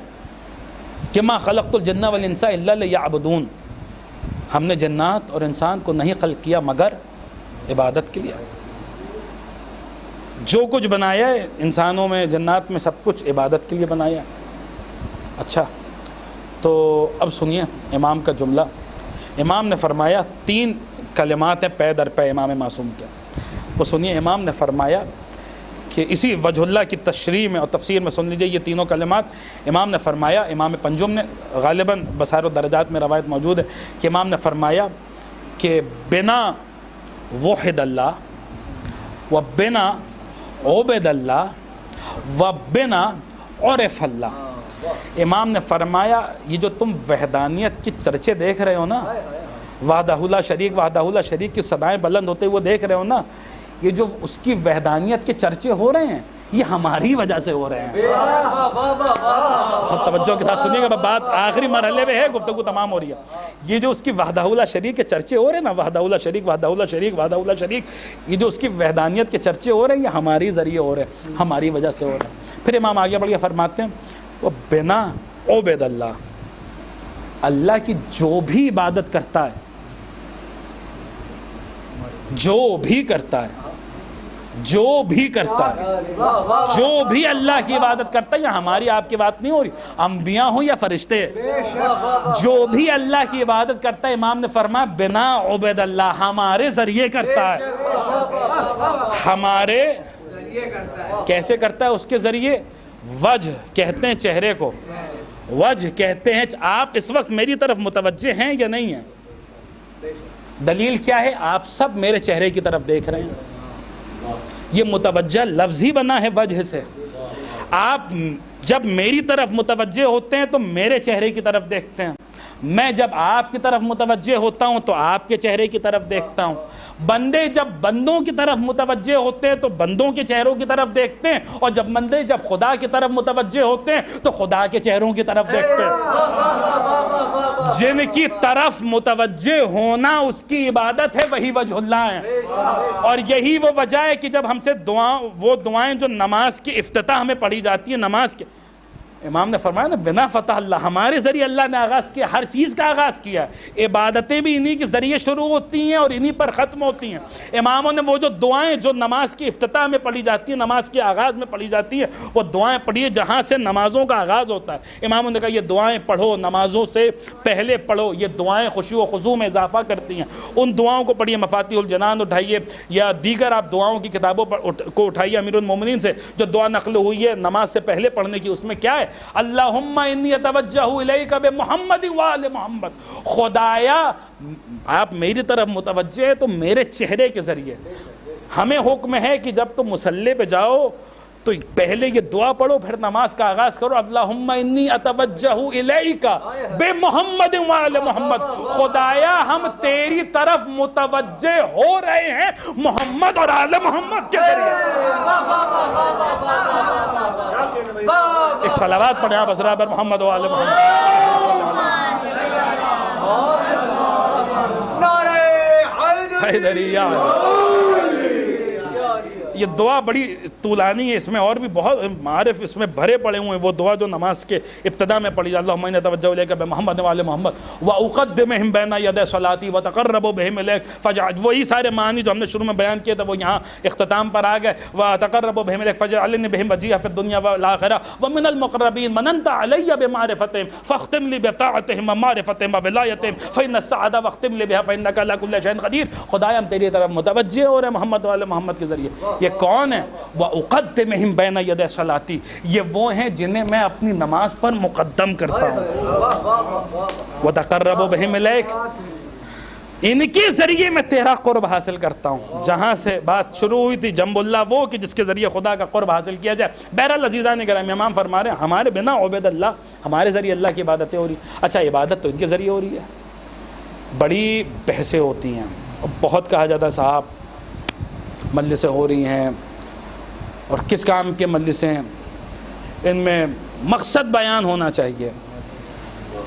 کہ ما خلقت الجن والانس الا لیعبدون, ہم نے جنات اور انسان کو نہیں خلق کیا مگر عبادت کے لیے. جو کچھ بنایا ہے انسانوں میں جنات میں سب کچھ عبادت کے لیے بنایا. اچھا تو اب سنیے امام کا جملہ. امام نے فرمایا 3 کلمات ہیں پے در پے امام معصوم کے, وہ سنیے. امام نے فرمایا کہ اسی وجہ اللہ کی تشریح میں اور تفسیر میں سن لیجئے یہ تینوں کلمات. امام نے فرمایا, امام پنجم نے, غالباً بصائر و درجات میں روایت موجود ہے کہ امام نے فرمایا کہ بنا وحد اللہ و بنا عبد اللہ و بنا عرف اللہ. امام نے فرمایا یہ جو تم وحدانیت کی چرچے دیکھ رہے ہو نا, وحدہ لا شریک وحدہ لا شریک کی صدائیں بلند ہوتے وہ دیکھ رہے ہو نا, یہ جو اس کی وحدانیت کے چرچے ہو رہے ہیں یہ ہماری وجہ سے ہو رہے ہیں. بہت توجہ کے ساتھ سنیے گا, بات آخری مرحلے میں ہے, گفتگو تمام ہو رہی ہے. یہ جو اس کی وحدہ لا شریک کے چرچے ہو رہے ہیں نا, وحدہ لا شریک وحدہ لا شریک وحدہ لا شریک, یہ جو اس کی وحدانیت کے چرچے ہو رہے ہیں یہ ہماری ذریعے ہو رہے ہیں, ہماری وجہ سے ہو رہے ہیں. پھر امام آگے بڑھ کے فرماتے ہیں وہ بنا عبد اللہ, اللہ کی جو بھی عبادت کرتا ہے, جو بھی کرتا ہے, جو بھی کرتا ہے, جو بھی اللہ کی عبادت کرتا ہے, یہ ہماری آپ کی بات نہیں ہو رہی, انبیاء ہوں یا فرشتے, جو بھی اللہ کی عبادت کرتا ہے امام نے فرمایا بنا عبد اللہ, ہمارے ذریعے کرتا ہے. ہمارے کیسے کرتا ہے؟ اس کے ذریعے. وجہ کہتے ہیں چہرے کو, وجہ کہتے ہیں آپ اس وقت میری طرف متوجہ ہیں یا نہیں ہیں؟ دلیل کیا ہے؟ آپ سب میرے چہرے کی طرف دیکھ رہے ہیں. یہ متوجہ لفظی بنا ہے وجہ سے. آپ جب میری طرف متوجہ ہوتے ہیں تو میرے چہرے کی طرف دیکھتے ہیں, میں جب آپ کی طرف متوجہ ہوتا ہوں تو آپ کے چہرے کی طرف دیکھتا ہوں. بندے جب بندوں کی طرف متوجہ ہوتے ہیں تو بندوں کے چہروں کی طرف دیکھتے ہیں, اور جب بندے جب خدا کی طرف متوجہ ہوتے ہیں تو خدا کے چہروں کی طرف دیکھتے ہیں. جن کی طرف متوجہ ہونا اس کی عبادت ہے وہی وجہ اللہ ہے. اور یہی وہ وجہ ہے کہ جب ہم سے وہ دعائیں جو نماز کی افتتاح میں پڑھی جاتی ہیں, نماز کے امام نے فرمایا نا بنا فتح اللہ, ہمارے ذریعے اللہ نے آغاز کیا, ہر چیز کا آغاز کیا. عبادتیں بھی انہی کے ذریعے شروع ہوتی ہیں اور انہی پر ختم ہوتی ہیں. اماموں نے وہ جو دعائیں جو نماز کی افتتاح میں پڑھی جاتی ہیں, نماز کے آغاز میں پڑھی جاتی ہیں, وہ دعائیں پڑھیے جہاں سے نمازوں کا آغاز ہوتا ہے. اماموں نے کہا یہ دعائیں پڑھو, نمازوں سے پہلے پڑھو, یہ دعائیں خشوع و خضوع میں اضافہ کرتی ہیں. ان دعاؤں کو پڑھیے, مفاتیح الجنان اٹھائیے یا دیگر آپ دعاؤں کی کتابوں کو اٹھائیے امیر المومنین سے, جو دعا نقل ہوئی ہے نماز سے پہلے پڑھنے کی. اس میں کیا ہے؟ اللہم انی اتوجہ الیک بمحمد وآل محمد, خدایا آپ میری طرف متوجہ ہے تو میرے چہرے کے ذریعے. ہمیں حکم ہے کہ جب تم مصلی پہ جاؤ تو پہلے یہ دعا پڑھو, پھر نماز کا آغاز کرو, اللہم انی اتوجہ الیک بمحمد وآل محمد, خدایا ہم تیری طرف متوجہ ہو رہے ہیں محمد اور آل محمد کے ذریعے. ایک صلوات پڑھیں آپ حضرات پر محمد و آل محمد. حیدری یہ دعا بڑی طولانی ہے, اس میں اور بھی بہت معارف اس میں بھرے پڑے ہوئے ہیں. وہ دعا جو نماز کے ابتدا میں پڑھی جاتی ہے, اللہم انی اتوجہ الیک بمحمد وآل محمد واقدمہم بین یدی صلاتی واتقرب بہم الیک فاجعل, وہی سارے معنی جو ہم نے شروع میں بیان کیے تھے وہ یہاں اختتام پر آ گئے. واتقرب بہم الیک فاجعلنی بہم وجیہا فی الدنیا والآخرہ ومن المقربین مننت علی بمعرفتہم فاختم لی بطاعتہم ومعرفتہم وولایتہم فإن السعادہ واختم لی بہا فإنک علی کل شیء قدیر. خدایا ہم تیری طرف متوجہ ہو رہے ہیں محمد وآل محمد کے ذریعے. یہ کون ہے؟ وَأُقَدِّمِهِمْ بَيْنَ يَدَيْ صَلَاتِي, یہ وہ ہیں جنہیں میں اپنی نماز پر مقدم کرتا ہوں. وَتَقَرَّبُ بِهِمْ إِلَيْكَ, ان کے ذریعے میں تیرا قرب حاصل کرتا ہوں. جہاں سے بات شروع ہوئی تھی جنب اللہ وہ کہ جس کے ذریعے خدا کا قرب حاصل کیا جائے. بہرحال عزیزان گرامی, امام فرما رہے ہیں ہمارے بنا عبید اللہ, ہمارے ذریعے اللہ کی عبادتیں ہو رہی. اچھا عبادت تو ان کے ذریعے ہو رہی ہے. بڑی بحثیں ہوتی ہیں, بہت کہا جاتا ہے صاحب مجلسیں ہو رہی ہیں, اور کس کام کے مجلسیں ہیں, ان میں مقصد بیان ہونا چاہیے.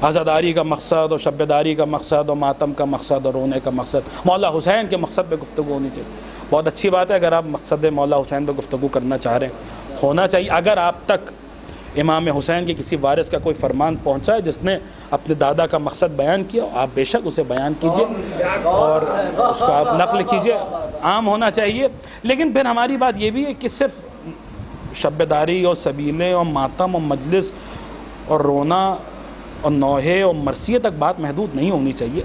عزاداری کا مقصد اور شبداری کا مقصد اور ماتم کا مقصد اور رونے کا مقصد، مولا حسین کے مقصد پہ گفتگو ہونی چاہیے۔ بہت اچھی بات ہے اگر آپ مقصد مولا حسین پہ گفتگو کرنا چاہ رہے ہیں، ہونا چاہیے۔ اگر آپ تک امام حسین کے کسی وارث کا کوئی فرمان پہنچا ہے جس نے اپنے دادا کا مقصد بیان کیا، آپ بے شک اسے بیان کیجئے اور اس کو آپ نقل کیجئے، عام ہونا چاہیے۔ لیکن پھر ہماری بات یہ بھی ہے کہ صرف شبداری اور سبیلے اور ماتم اور مجلس اور رونا اور نوحے اور مرثیے تک بات محدود نہیں ہونی چاہیے۔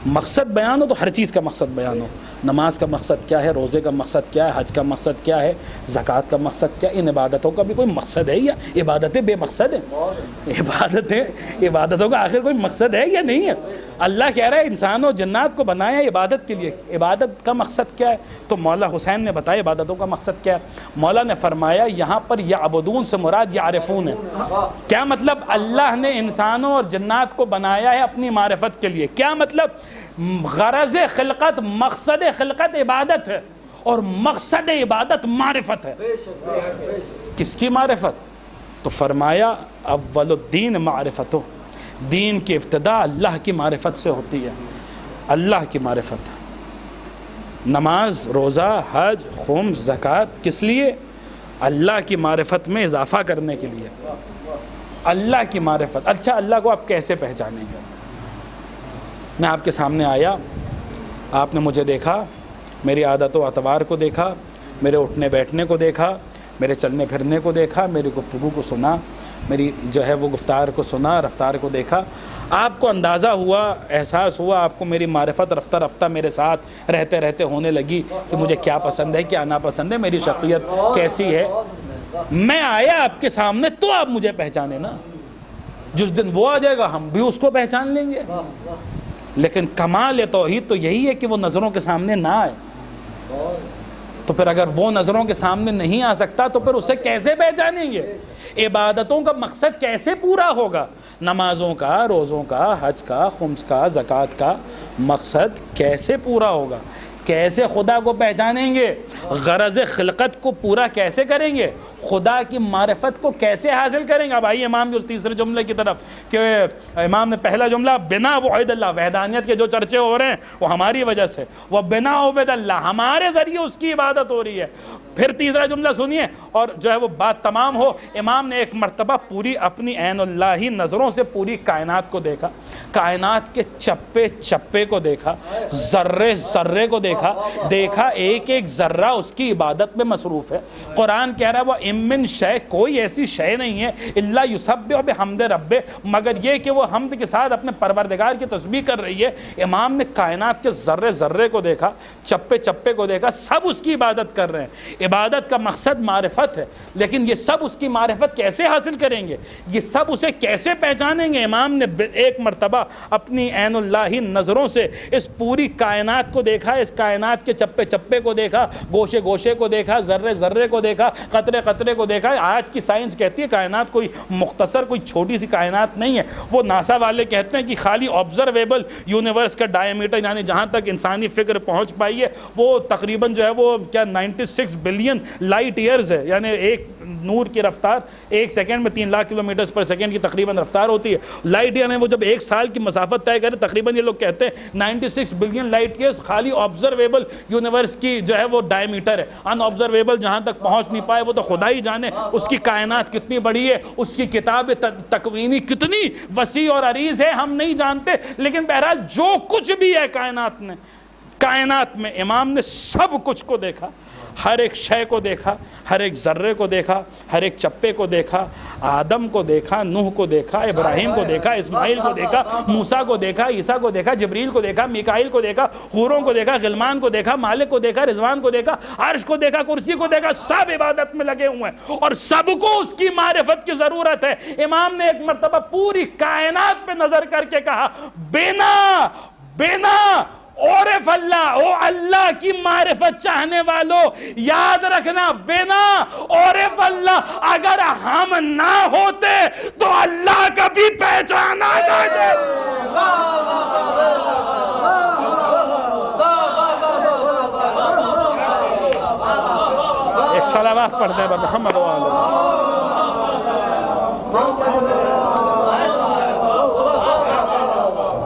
مقصد بیان ہو تو ہر چیز کا مقصد بیان ہو۔ نماز کا مقصد کیا ہے، روزے کا مقصد کیا ہے، حج کا مقصد کیا ہے، زکوٰۃ کا مقصد کیا ہے، ان عبادتوں کا بھی کوئی مقصد ہے یا عبادتیں بے مقصد ہیں؟ عبادتوں کا آخر کوئی مقصد ہے یا نہیں ہے؟ اللہ کہہ رہا ہے انسان و جنات کو بنایا عبادت کے لیے، عبادت کا مقصد کیا ہے؟ تو مولا حسین نے بتایا عبادتوں کا مقصد کیا ہے۔ مولا نے فرمایا یہاں پر یعبدون سے مراد یعرفون ہے۔ کیا مطلب؟ اللہ نے انسانوں اور جنات کو بنایا ہے اپنی معرفت کے لیے۔ کیا مطلب؟ غرض خلقت، مقصد خلقت عبادت ہے اور مقصد عبادت معرفت ہے۔ کس کی معرفت؟ تو فرمایا اول الدین معرفتو، دین کی ابتدا اللہ کی معرفت سے ہوتی ہے، اللہ کی معرفت۔ نماز، روزہ، حج، خمس، زکوٰۃ کس لیے؟ اللہ کی معرفت میں اضافہ کرنے کے لیے، اللہ کی معرفت۔ اچھا اللہ کو آپ کیسے پہچانیں گے؟ میں آپ کے سامنے آیا، آپ نے مجھے دیکھا، میری عادت و اعتبار کو دیکھا، میرے اٹھنے بیٹھنے کو دیکھا، میرے چلنے پھرنے کو دیکھا، میری گفتگو کو سنا، میری جو ہے وہ گفتار کو سنا، رفتار کو دیکھا، آپ کو اندازہ ہوا، احساس ہوا، آپ کو میری معرفت رفتہ رفتہ میرے ساتھ رہتے رہتے ہونے لگی کہ مجھے کیا پسند ہے، کیا ناپسند ہے، میری شخصیت کیسی ہے۔ میں آیا آپ کے سامنے تو آپ مجھے پہچانے نا، جس دن وہ آ جائے گا ہم بھی اس کو پہچان لیں گے۔ لیکن کمال توحید تو یہی ہے کہ وہ نظروں کے سامنے نہ آئے۔ تو پھر اگر وہ نظروں کے سامنے نہیں آ سکتا تو پھر اسے کیسے پہچانیں گے؟ عبادتوں کا مقصد کیسے پورا ہوگا؟ نمازوں کا، روزوں کا، حج کا، خمس کا، زکوٰۃ کا مقصد کیسے پورا ہوگا؟ کیسے خدا کو پہچانیں گے؟ غرض خلقت کو پورا کیسے کریں گے؟ خدا کی معرفت کو کیسے حاصل کریں گے؟ اب آئیے امام کے اس تیسرے جملے کی طرف کہ امام نے پہلا جملہ بنا وحید اللہ، وحدانیت کے جو چرچے ہو رہے ہیں وہ ہماری وجہ سے، وہ بنا عبد اللہ، ہمارے ذریعے اس کی عبادت ہو رہی ہے۔ پھر تیسرا جملہ سنیے اور جو ہے وہ بات تمام ہو۔ امام نے ایک مرتبہ پوری اپنی عین اللہی نظروں سے پوری کائنات کو دیکھا، کائنات کے چپے چپے کو دیکھا، ذرے ذرے کو دیکھا ایک ایک ذرہ اس کی عبادت میں مصروف ہے۔ قرآن کہہ رہا ہے وہ من شے، کوئی ایسی شے نہیں ہے الا یسبح بحمد رب، مگر یہ کہ وہ حمد کے ساتھ اپنے پروردگار کی تسبیح کر رہی ہے۔ امام نے کائنات کے ذرے ذرے کو دیکھا، چپے چپے کو دیکھا، سب اس کی عبادت کر رہے ہیں۔ عبادت کا مقصد معرفت ہے، لیکن یہ سب اس کی معرفت کیسے حاصل کریں گے؟ یہ سب اسے کیسے پہچانیں گے؟ امام نے ایک مرتبہ اپنی عین اللہی نظروں سے اس پوری کائنات کو دیکھا، اس کائنات کے چپے چپے کو دیکھا، گوشے گوشے کو دیکھا، ذرے ذرے کو دیکھا، قطرے قطرے کو دیکھا۔ آج کی سائنس کہتی ہے کائنات کوئی مختصر کوئی چھوٹی سی کائنات نہیں ہے۔ وہ ناسا والے کہتے ہیں کہ خالی آبزرویبل یونیورس کا ڈائیمیٹر، یعنی جہاں تک انسانی فکر پہنچ پائی ہے وہ تقریباً جو ہے وہ کیا 96 بلین لائٹ ایئرز ہے، یعنی ایک نور کی رفتار ایک سیکنڈ میں 3 لاکھ کلومیٹر پر سیکنڈ کی تقریباً رفتار ہوتی ہے۔ لائٹ ایئر وہ جب ایک سال کی مسافت طے کرے تقریباً یہ لوگ کہتے ہیں 96 بلین لائٹ ایئرز خالی آبزرویبل یونیورس کی جو ہے وہ ڈائیمیٹر ہے۔ ان آبزرویبل جہاں تک پہنچ نہیں پائے وہ تو خدا ہی جانے اس کی کائنات کتنی بڑی ہے، اس کی کتاب تکوینی کتنی وسیع اور عریض ہے، ہم نہیں جانتے۔ لیکن بہرحال جو کچھ بھی ہے کائنات میں امام نے سب کچھ کو دیکھا، ہر ایک شے کو دیکھا، ہر ایک ذرے کو دیکھا، ہر ایک چپے کو دیکھا، آدم کو دیکھا، نوح کو دیکھا، ابراہیم کو دیکھا، اسماعیل کو دیکھا، موسیٰ کو دیکھا، عیسیٰ کو دیکھا، جبریل کو دیکھا، میکائیل کو دیکھا، حوروں کو دیکھا، غلمان کو دیکھا، مالک کو دیکھا، رضوان کو دیکھا، عرش کو دیکھا، کرسی کو دیکھا، سب عبادت میں لگے ہوئے ہیں اور سب کو اس کی معرفت کی ضرورت ہے۔ امام نے ایک مرتبہ پوری کائنات پہ نظر کر کے کہا بینا عرف اللہ، او اللہ کی معرفت چاہنے والوں یاد رکھنا، بنا عرف اللہ، اگر ہم نہ ہوتے تو اللہ کبھی پہچانا نہ جائے۔ ایک صلوات پڑھ دیں محمد و آلہ۔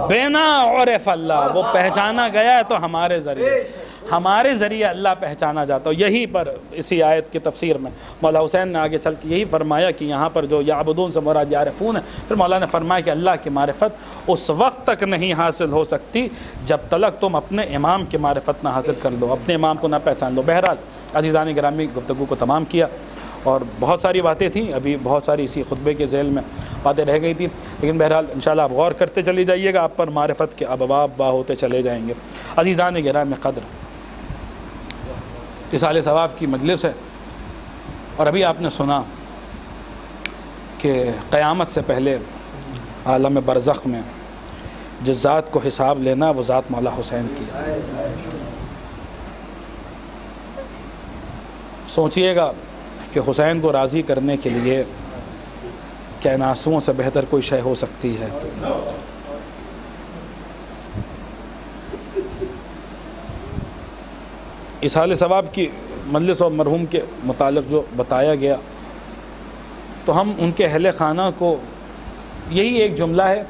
بینا عرف اللہ، وہ پہچانا گیا تو ہمارے ذریعے اللہ پہچانا جاتا ہے۔ یہی پر اسی آیت کی تفسیر میں مولا حسین نے آگے چل کے یہی فرمایا کہ یہاں پر جو یعبدون سے مراد یعرفون ہے، پھر مولا نے فرمایا کہ اللہ کی معرفت اس وقت تک نہیں حاصل ہو سکتی جب تک تم اپنے امام کی معرفت نہ حاصل کر لو، اپنے امام کو نہ پہچان لو۔ بہرحال عزیزان گرامی، گفتگو کو تمام کیا اور بہت ساری باتیں تھیں، ابھی بہت ساری اسی خطبے کے ذیل میں باتیں رہ گئی تھیں، لیکن بہرحال انشاءاللہ آپ غور کرتے چلی جائیے گا، آپ پر معرفت کے ابواب واہ ہوتے چلے جائیں گے۔ عزیزان گرامی قدر، اصال ثواب کی مجلس ہے، اور ابھی آپ نے سنا کہ قیامت سے پہلے عالم برزخ میں جس ذات کو حساب لینا وہ ذات مولا حسین کی۔ سوچئے گا کہ حسین کو راضی کرنے کے لیے کیا ان آنسوؤں سے بہتر کوئی شے ہو سکتی ہے؟ اصال ثواب کی مجلس اور مرحوم کے متعلق جو بتایا گیا، تو ہم ان کے اہل خانہ کو یہی ایک جملہ ہے،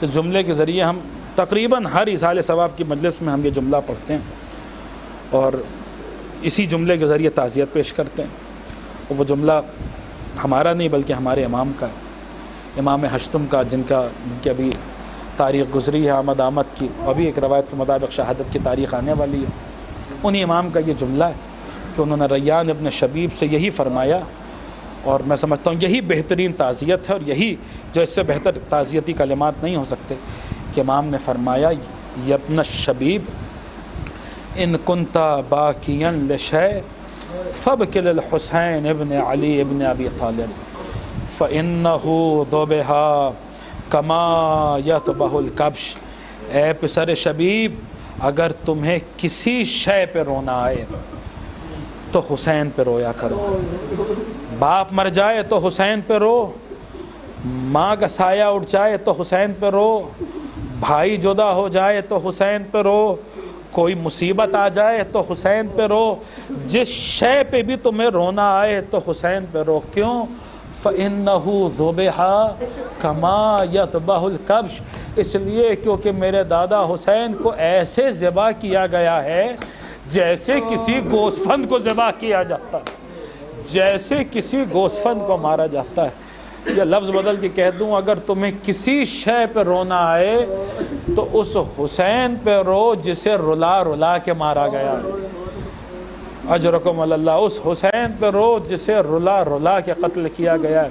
اس جملے کے ذریعے ہم تقریباً ہر اصال ثواب کی مجلس میں ہم یہ جملہ پڑھتے ہیں اور اسی جملے کے ذریعے تعزیت پیش کرتے ہیں۔ اور وہ جملہ ہمارا نہیں بلکہ ہمارے امام کا ہے، امام ہشتم کا، جن کی ابھی تاریخ گزری ہے آمد کی، ابھی ایک روایت کے مطابق شہادت کی تاریخ آنے والی ہے۔ انہی امام کا یہ جملہ ہے کہ انہوں نے ریان ابن شبیب سے یہی فرمایا، اور میں سمجھتا ہوں یہی بہترین تعزیت ہے، اور یہی جو اس سے بہتر تعزیتی کلمات نہیں ہو سکتے، کہ امام نے فرمایا یا ابن شبیب ان کنت باکیا لشیء فابک للحسین ابن علی ابن ابی طالب فانہ ذبح کما یذبح الکبش۔ اے پسر شبیب، اگر تمہیں کسی شے پہ رونا آئے تو حسین پہ رویا کرو۔ باپ مر جائے تو حسین پہ رو، ماں کا سایہ اٹھ جائے تو حسین پہ رو، بھائی جدا ہو جائے تو حسین پہ رو، کوئی مصیبت آ جائے تو حسین پہ رو، جس شے پہ بھی تمہیں رونا آئے تو حسین پہ رو۔ کیوں؟ فَإِنَّهُ ذُبِحَ كَمَا يَذْبَحُ الْكَبْشُ، اس لیے کیونکہ میرے دادا حسین کو ایسے ذبح کیا گیا ہے جیسے کسی گوسفند کو ذبح کیا جاتا ہے، جیسے کسی گوسفند کو مارا جاتا ہے۔ یا لفظ بدل کے کہہ دوں، اگر تمہیں کسی شے پہ رونا آئے تو اس حسین پہ رو جسے رلا رلا کے مارا گیا ہے۔ اجرکم اللہ، اس حسین پہ رو جسے رلا رلا کے قتل کیا گیا ہے۔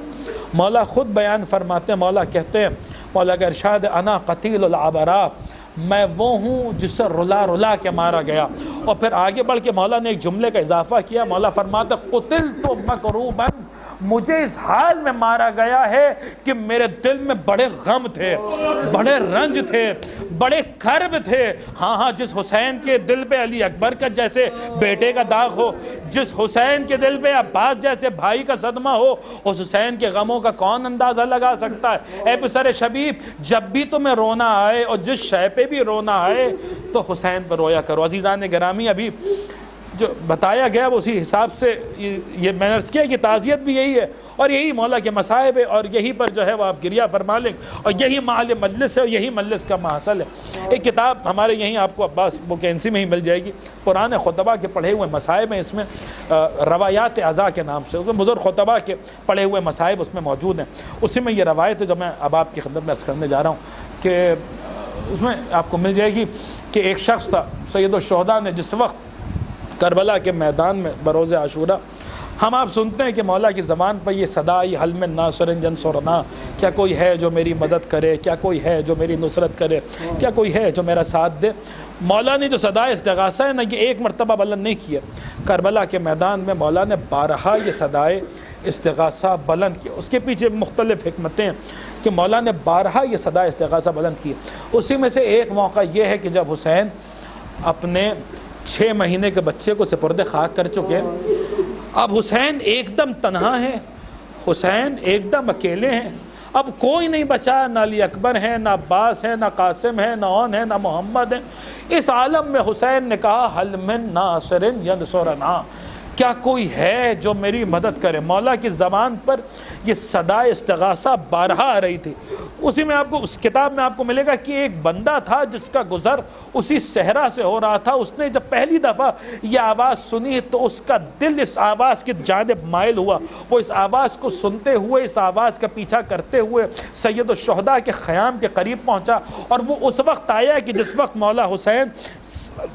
مولا خود بیان فرماتے ہیں، مولا کہتے ہیں، مولا کا ارشاد، انا قتیل العبراء، میں وہ ہوں جسے رلا رلا کے مارا گیا۔ اور پھر آگے بڑھ کے مولا نے ایک جملے کا اضافہ کیا، مولا فرماتے قتلت مکروبا، مجھے اس حال میں مارا گیا ہے کہ میرے دل میں بڑے غم تھے، بڑے رنج تھے، بڑے کرب تھے۔ ہاں جس حسین کے دل پہ علی اکبر کا جیسے بیٹے کا داغ ہو، جس حسین کے دل پہ عباس جیسے بھائی کا صدمہ ہو، اس حسین کے غموں کا کون اندازہ لگا سکتا ہے؟ اے پسر شبیب، جب بھی تمہیں رونا آئے اور جس شے پہ بھی رونا آئے تو حسین پر رویا کرو۔ عزیزان گرامی، ابھی جو بتایا گیا وہ اسی حساب سے یہ میں نے عرض کیا کہ تعزیت بھی یہی ہے، اور یہی مولا کے مصائب ہے، اور یہی پر جو ہے وہ آپ گریہ فرما لیں، اور یہی محل مجلس ہے، اور یہی مجلس کا محصل ہے۔ ایک کتاب ہمارے یہیں آپ کو عباس بوکینسی میں ہی مل جائے گی، پرانے خطبہ کے پڑھے ہوئے مصائب ہیں اس میں، روایات عزا کے نام سے، اس میں بزرگ خطبہ کے پڑھے ہوئے مصائب اس میں موجود ہیں۔ اسی میں یہ روایت ہے جو میں اب آپ کی خدمت میں عرض کرنے جا رہا ہوں، کہ اس میں آپ کو مل جائے گی کہ ایک شخص تھا سید الشہداء نے، جس وقت کربلا کے میدان میں بروز عاشورہ ہم آپ سنتے ہیں کہ مولا کی زبان پر یہ صدا آئی، حل من ناصر ینصرنا، کیا کوئی ہے جو میری مدد کرے، کیا کوئی ہے جو میری نصرت کرے، کیا کوئی ہے جو میرا ساتھ دے۔ مولا نے جو صدا استغاثہ ہے نا، یہ ایک مرتبہ بلند نہیں کیا، کربلا کے میدان میں مولا نے بارہا یہ صدائے استغاثہ بلند کیا۔ اس کے پیچھے مختلف حکمتیں ہیں کہ مولا نے بارہا یہ صدا استغاثہ بلند کی۔ اسی میں سے ایک موقع یہ ہے کہ جب حسین اپنے 6 مہینے کے بچے کو سپرد خاک کر چکے، اب حسین ایک دم تنہا ہے، حسین ایک دم اکیلے ہیں، اب کوئی نہیں بچا، نہ علی اکبر ہیں، نہ عباس ہیں، نہ قاسم ہیں، نہ اون ہیں، نہ محمد ہیں۔ اس عالم میں حسین نے کہا حل من ناصر ینصرنا، کیا کوئی ہے جو میری مدد کرے. مولا کی زبان پر یہ صدا استغاثہ بارہا آ رہی تھی. اسی میں آپ کو اس کتاب میں آپ کو ملے گا کہ ایک بندہ تھا جس کا گزر اسی صحرا سے ہو رہا تھا. اس نے جب پہلی دفعہ یہ آواز سنی تو اس کا دل اس آواز کی جانب مائل ہوا. وہ اس آواز کو سنتے ہوئے, اس آواز کا پیچھا کرتے ہوئے سید الشہداء کے خیام کے قریب پہنچا, اور وہ اس وقت آیا کہ جس وقت مولا حسین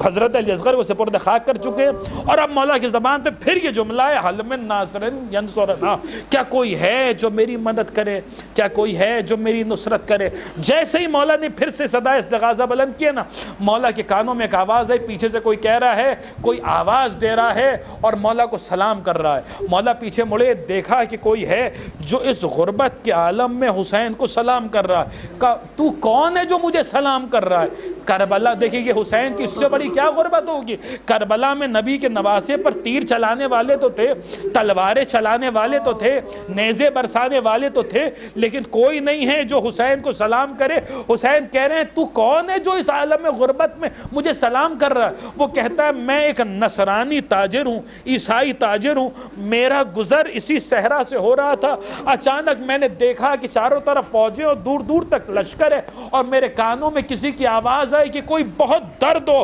حضرت علی اصغر کو سپرد خاک کر چکے ہیں. اور اب مولا کی زبان پہ پھر یہ جملہ ہے, حل من ناصر ینصرنا, کیا کوئی ہے جو میری مدد کرے, کیا کوئی ہے جو میری نصرت کرے. جیسے ہی مولا نے پھر سے صدا استغاثہ بلند کیا نا, مولا کے کانوں میں ایک آواز آئی, پیچھے سے کوئی کہہ رہا ہے, کوئی آواز دے رہا ہے اور مولا کو سلام کر رہا ہے. مولا پیچھے مڑے, دیکھا کہ کوئی ہے جو اس غربت کے عالم میں حسین کو سلام کر رہا ہے. کہا تو کون ہے جو مجھے سلام کر رہا ہے؟ کربلا, دیکھیں کہ حسین کی اس سے بڑی کیا غربت ہوگی. کربلا میں نبی کے نواسے پر تیر چلانے والے تو تھے, تلواریں چلانے والے تو تھے, نیزے برسانے والے تو تھے, لیکن کوئی نہیں ہے جو حسین کو سلام کرے. حسین کہہ رہے ہیں تو کون ہے جو اس عالم غربت میں مجھے سلام کر رہا ہے؟ وہ کہتا ہے میں ایک نصرانی تاجر ہوں, عیسائی تاجر ہوں, میرا گزر اسی صحرا سے ہو رہا تھا. اچانک میں نے دیکھا کہ چاروں طرف فوجیں اور دور دور تک لشکر ہے, اور میرے کانوں میں کسی کی آواز آئی کہ کوئی بہت درد ہو,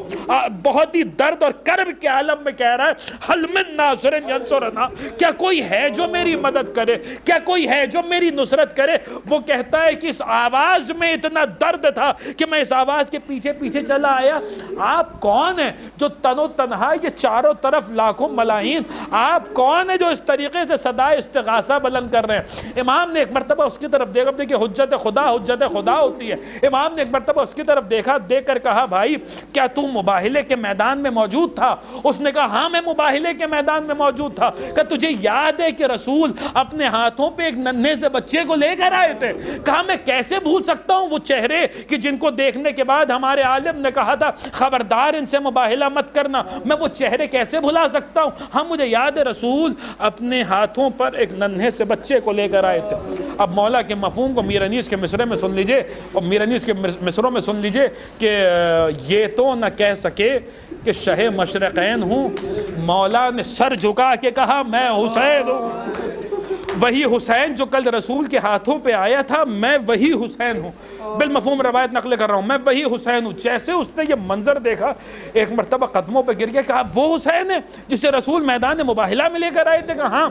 بہت ہی درد اور کرب کے عالم میں کہہ رہا ہے, حل من ناصر ینصرنا, کیا کوئی ہے جو میری مدد کرے, کیا کوئی ہے جو میری نصرت کرے. وہ کہتا ہے کہ اس آواز میں اتنا درد تھا کہ میں اس آواز کے پیچھے پیچھے چلا آیا. آپ کون ہیں جو تن و تنہا یہ چاروں طرف لاکھوں ملاہین, آپ کون ہیں جو اس طریقے سے صدا استغاثہ بلند کر رہے ہیں؟ امام نے ایک مرتبہ اس کی طرف دیکھا, دیکھیں حجت خدا ہوتی ہے. امام نے ایک مرتبہ اس کی طرف دیکھا, دیکھ کر کہا بھائی کیا تو مباہلے کے میدان میں موجود تھا؟ اس نے کہا ہاں میں مباہلے کے میدان میں موجود تھا. کہ تجھے یاد ہے کہ رسول اپنے ہاتھوں پہ ایک ننھے سے بچے کو لے کر آئے تھے؟ کہا میں کیسے بھول سکتا ہوں وہ چہرے کہ جن کو دیکھنے کے بعد ہمارے عالم نے کہا تھا خبردار ان سے مباہلہ مت کرنا, میں وہ چہرے کیسے بھلا سکتا ہوں؟ ہاں مجھے یاد ہے رسول اپنے ہاتھوں پر ایک ننھے سے بچے کو لے کر آئے تھے. اب مولا کے مفہوم کو میر انیس کے مصرے میں سن لیجئے, اور میر انیس کے مصروں میں سن لیجئے کہ یہ تو نہ کہہ سکے کہ شہ مشرقین ہوں, مولا نے سر جھکا کے کہا میں حسین ہوں. وہی حسین جو کل رسول کے ہاتھوں پہ آیا تھا, میں وہی حسین ہوں. بالمفہوم روایت نقل کر رہا ہوں, میں وہی حسین ہوں. جیسے اس نے یہ منظر دیکھا, ایک مرتبہ قدموں پہ گر گیا, کہا وہ حسین ہے جسے رسول میدان مباہلہ میں لے کر آئے تھے؟ کہا ہاں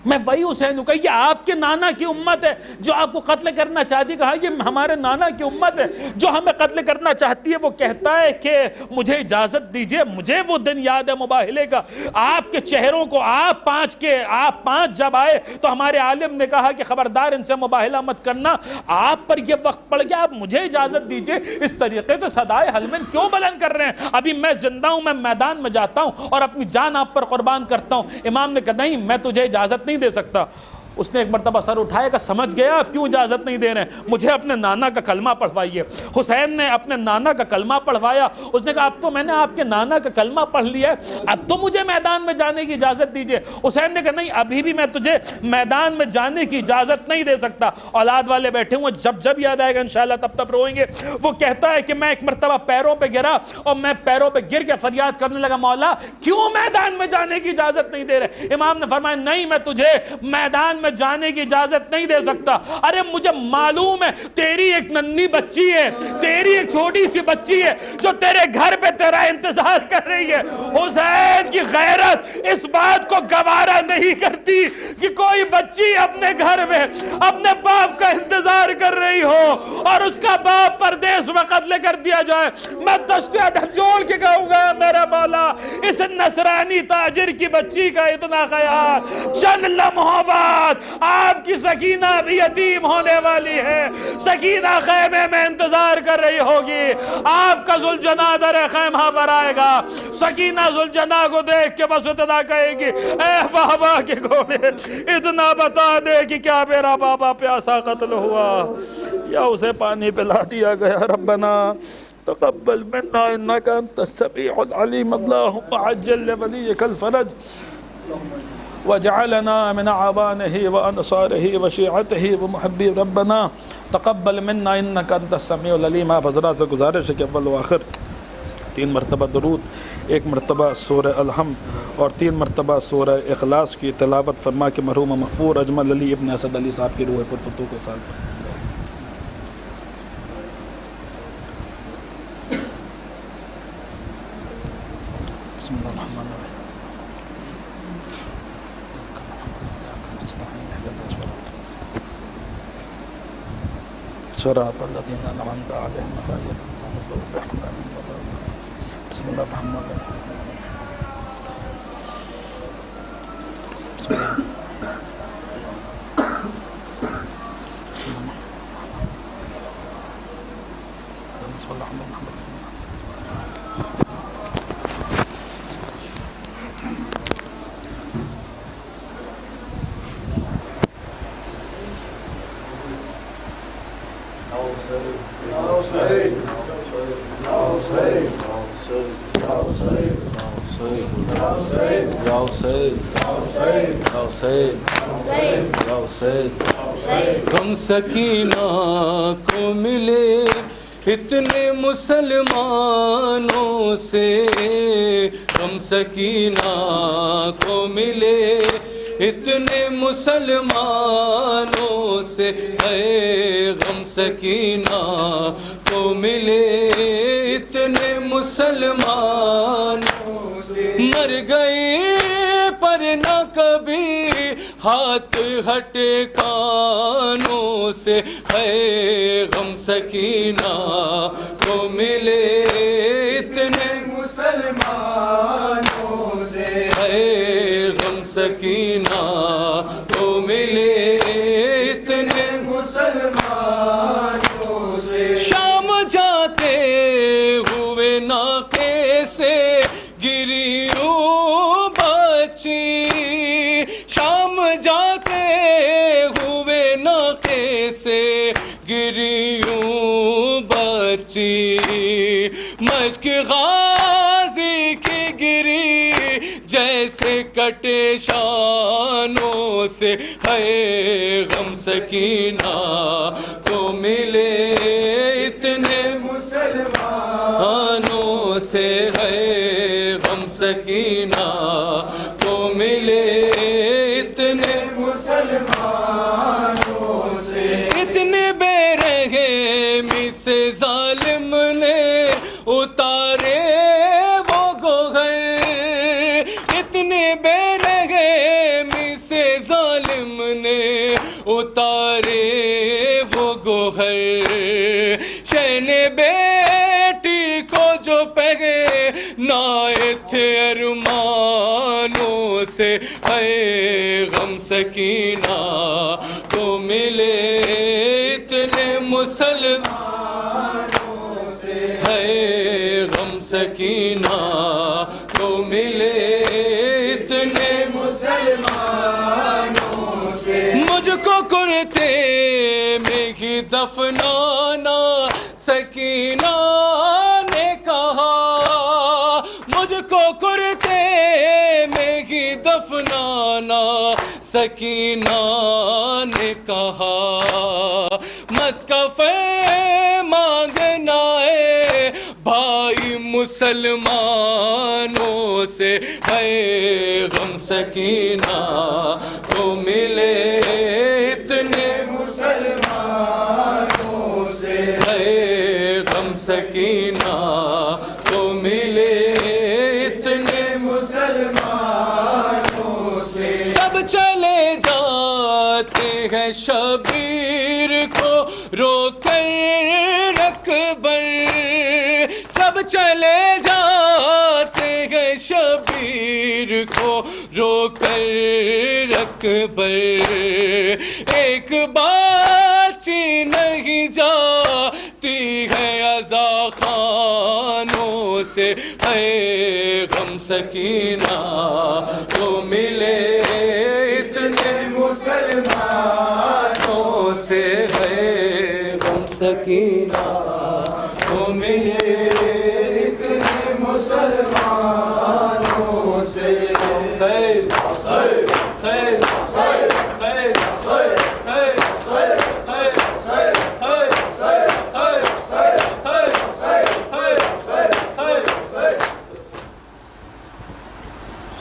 میں وہی حسین ہوں. کہا یہ آپ کے نانا کی امت ہے جو آپ کو قتل کرنا چاہتی. کہا یہ ہمارے نانا کی امت ہے جو ہمیں قتل کرنا چاہتی ہے. وہ کہتا ہے کہ مجھے اجازت دیجئے, مجھے وہ دن یاد ہے مباہلے کا, آپ کے چہروں کو آپ پانچ جب آئے تو ہمارے عالم نے کہا کہ خبردار ان سے مباہلہ مت کرنا. آپ پر یہ وقت پڑ گیا, آپ مجھے اجازت دیجئے. اس طریقے سے صدائے حلمن کیوں بلند کر رہے ہیں؟ ابھی میں زندہ ہوں, میں میدان میں جاتا ہوں اور اپنی جان آپ پر قربان کرتا ہوں. امام نے کہا نہیں میں تجھے اجازت نہیں دے سکتا. اس نے ایک مرتبہ سر اٹھایا کہ سمجھ گیا آپ کیوں اجازت نہیں دے رہے ہیں, مجھے اپنے نانا کا کلمہ پڑھوائیے. حسین نے اپنے نانا کا کلمہ پڑھوایا. اس نے کہا اب تو میں نے آپ کے نانا کا کلمہ پڑھ لیا ہے, اب تو مجھے میدان میں جانے کی اجازت دیجیے. حسین نے کہا نہیں ابھی بھی میں تجھے میدان میں جانے کی اجازت نہیں دے سکتا. اولاد والے بیٹھے ہوئے, جب یاد آئے گا انشاءاللہ تب روئیں گے. وہ کہتا ہے کہ میں ایک مرتبہ پیروں پہ گرا اور میں پیروں پہ گر کے فریاد کرنے لگا, مولا کیوں میدان میں جانے کی اجازت نہیں دے رہے؟ امام نے فرمایا نہیں میں تجھے میدان میں جانے کی اجازت نہیں دے سکتا. ارے مجھے معلوم ہے تیری ایک ننھی بچی ہے, تیری ایک چھوٹی سی بچی ہے جو تیرے گھر پہ تیرا انتظار کر رہی ہے. حسین کی غیرت اس بات کو گوارا نہیں کرتی کہ کوئی بچی اپنے گھر میں اپنے باپ کا انتظار کر رہی ہو اور اس کا باپ پردیس میں قتل کر دیا جائے. میں دستیاں جوڑ کے کہوں گا میرا مولا اس نصرانی تاجر کی بچی کا اتنا خیال, چند لمحوں بعد آپ کی سکینہ بھی یتیم ہونے والی ہے. سکینہ خیمے میں انتظار کر رہی ہوگی, آپ کا ذوالجناح در خیمہ پر آئے گا. سکینہ ذوالجناح کو دیکھ کے بس اتنا کہے گی اے بابا کے گھوڑے اتنا بتا دے کہ کیا میرا بابا پیاسا قتل ہوا یا اسے پانی پلا دیا گیا. ربنا تقبل منا انك انت السميع العليم اللهم عجل لوليك الفرج وجعلنا من عوانه وانصاره وشيعته ومحبي. ربنا تقبل منا انك انت السميع العليم. آپ حضرات سے گزارش ہے کہ اول و آخر 3 مرتبہ درود، 1 مرتبہ سورہ الحمد اور 3 مرتبہ سورہ اخلاص کی تلاوت فرما کے مرحوم مغفور اجمل علی ابن اسد علی صاحب کی روح پرفتوح کے ساتھ بسم اللہ الرحمن الرحیم صراط الذین انعمت علیہم غیر المغضوب علیہم ولا الضالین. بسم اللہ الرحمن الرحیم. بسم اللہ بسم اللہ الرحمن الرحیم. غم سکینہ کو ملے اتنے مسلمانوں سے، غم سکینہ کو ملے اتنے مسلمانوں سے، اے غم سکینہ کو ملے اتنے مسلمانوں سے، مر گئے پر نہ کبھی ہاتھ ہٹے کانوں سے، ہے غم سکینہ کو ملے اتنے مسلمانوں سے، ہے غم سکینہ کو ملے اتنے مسلمانوں سے. شام جاتے ہوئے ناقے سے گریوں بچی، شام جاتے ہوئے ناقے سے گریوں بچی، مشک غازی کی گری جیسے کٹے شانوں سے، ہے غم سکینہ کو ملے اتنے مسلمانوں سے، ہے غم سکینہ کو ملے اتنے مسلمانوں سے. اتنے بے رحمی سے ظالم نے اتارے وہ گوہر، اتنے بے رحمی سے ظالم نے اتارے وہ گوہر. شہن بیٹی کو جو پہنائے تھے ارمانوں سے، ہے غم سکینہ کو ملے اتنے مسلمانوں سے، ہے غم سکینہ کو ملے اتنے مسلمانوں سے. مجھ کو کرتے میں ہی دفنانا سکینہ نے کہا، مجھ کو کرتے میں ہی دفنانا سکینہ نے کہا. مت کفن مانگنا ہے بھائی مسلمانوں سے، ہے غم سکینہ کو ملے اتنے مسلمانوں سے، ہے غم سکینہ کو ملے اتنے مسلمانوں سے. سب چلے جاتے ہیں شبیر کو رو کر اکبر، سب چلے جاتے ہیں شبیر کو رو کر اکبر. ایک باچی نہیں جاتی ہے عزا خانوں سے، ہے غم سکینہ کو ملے اتنے مسلمانوں سے، ہے غم سکینہ کو ملے اتنے مسلمانوں سے. خیر خیر خیر خیر خیر خیر خیر خیر خیر خیر خیر خیر خیر خیر خیر خیر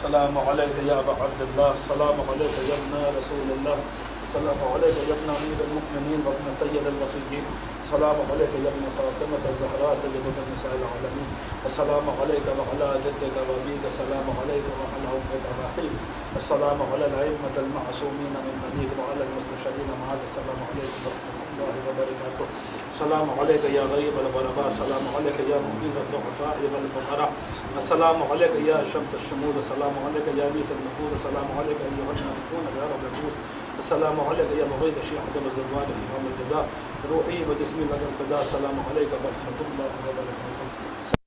السلام عليك يا أبا عبد الله، السلام عليك يا ابن رسول الله، السلام عليك يا ابن أمير المؤمنين وابن سيد الوصيين، السلام عليك يا ابن فاطمة الزهراء سيدة النساء العالمين، السلام عليك وعلى جدك وأبيك، السلام عليك وعلى أمك الرحيم، السلام على الأئمة المعصومين من بنيك وعلى المستشهدين معك، السلام عليكم ورحمة الله وبركاته، السلام عليك يا غريب الغرباء، السلام عليك يا مقيم الضعفاء والفقراء، السلام عليك يا شمس الشموس، السلام عليك يا أنيس النفوس، السلام عليك أيها النافذون بأرض الروس، السلام عليك يا مغيث شيعة الزوال في يوم الجزاء، روحي وجسمي لك الفداء، السلام عليك ورحمة الله وبركاته.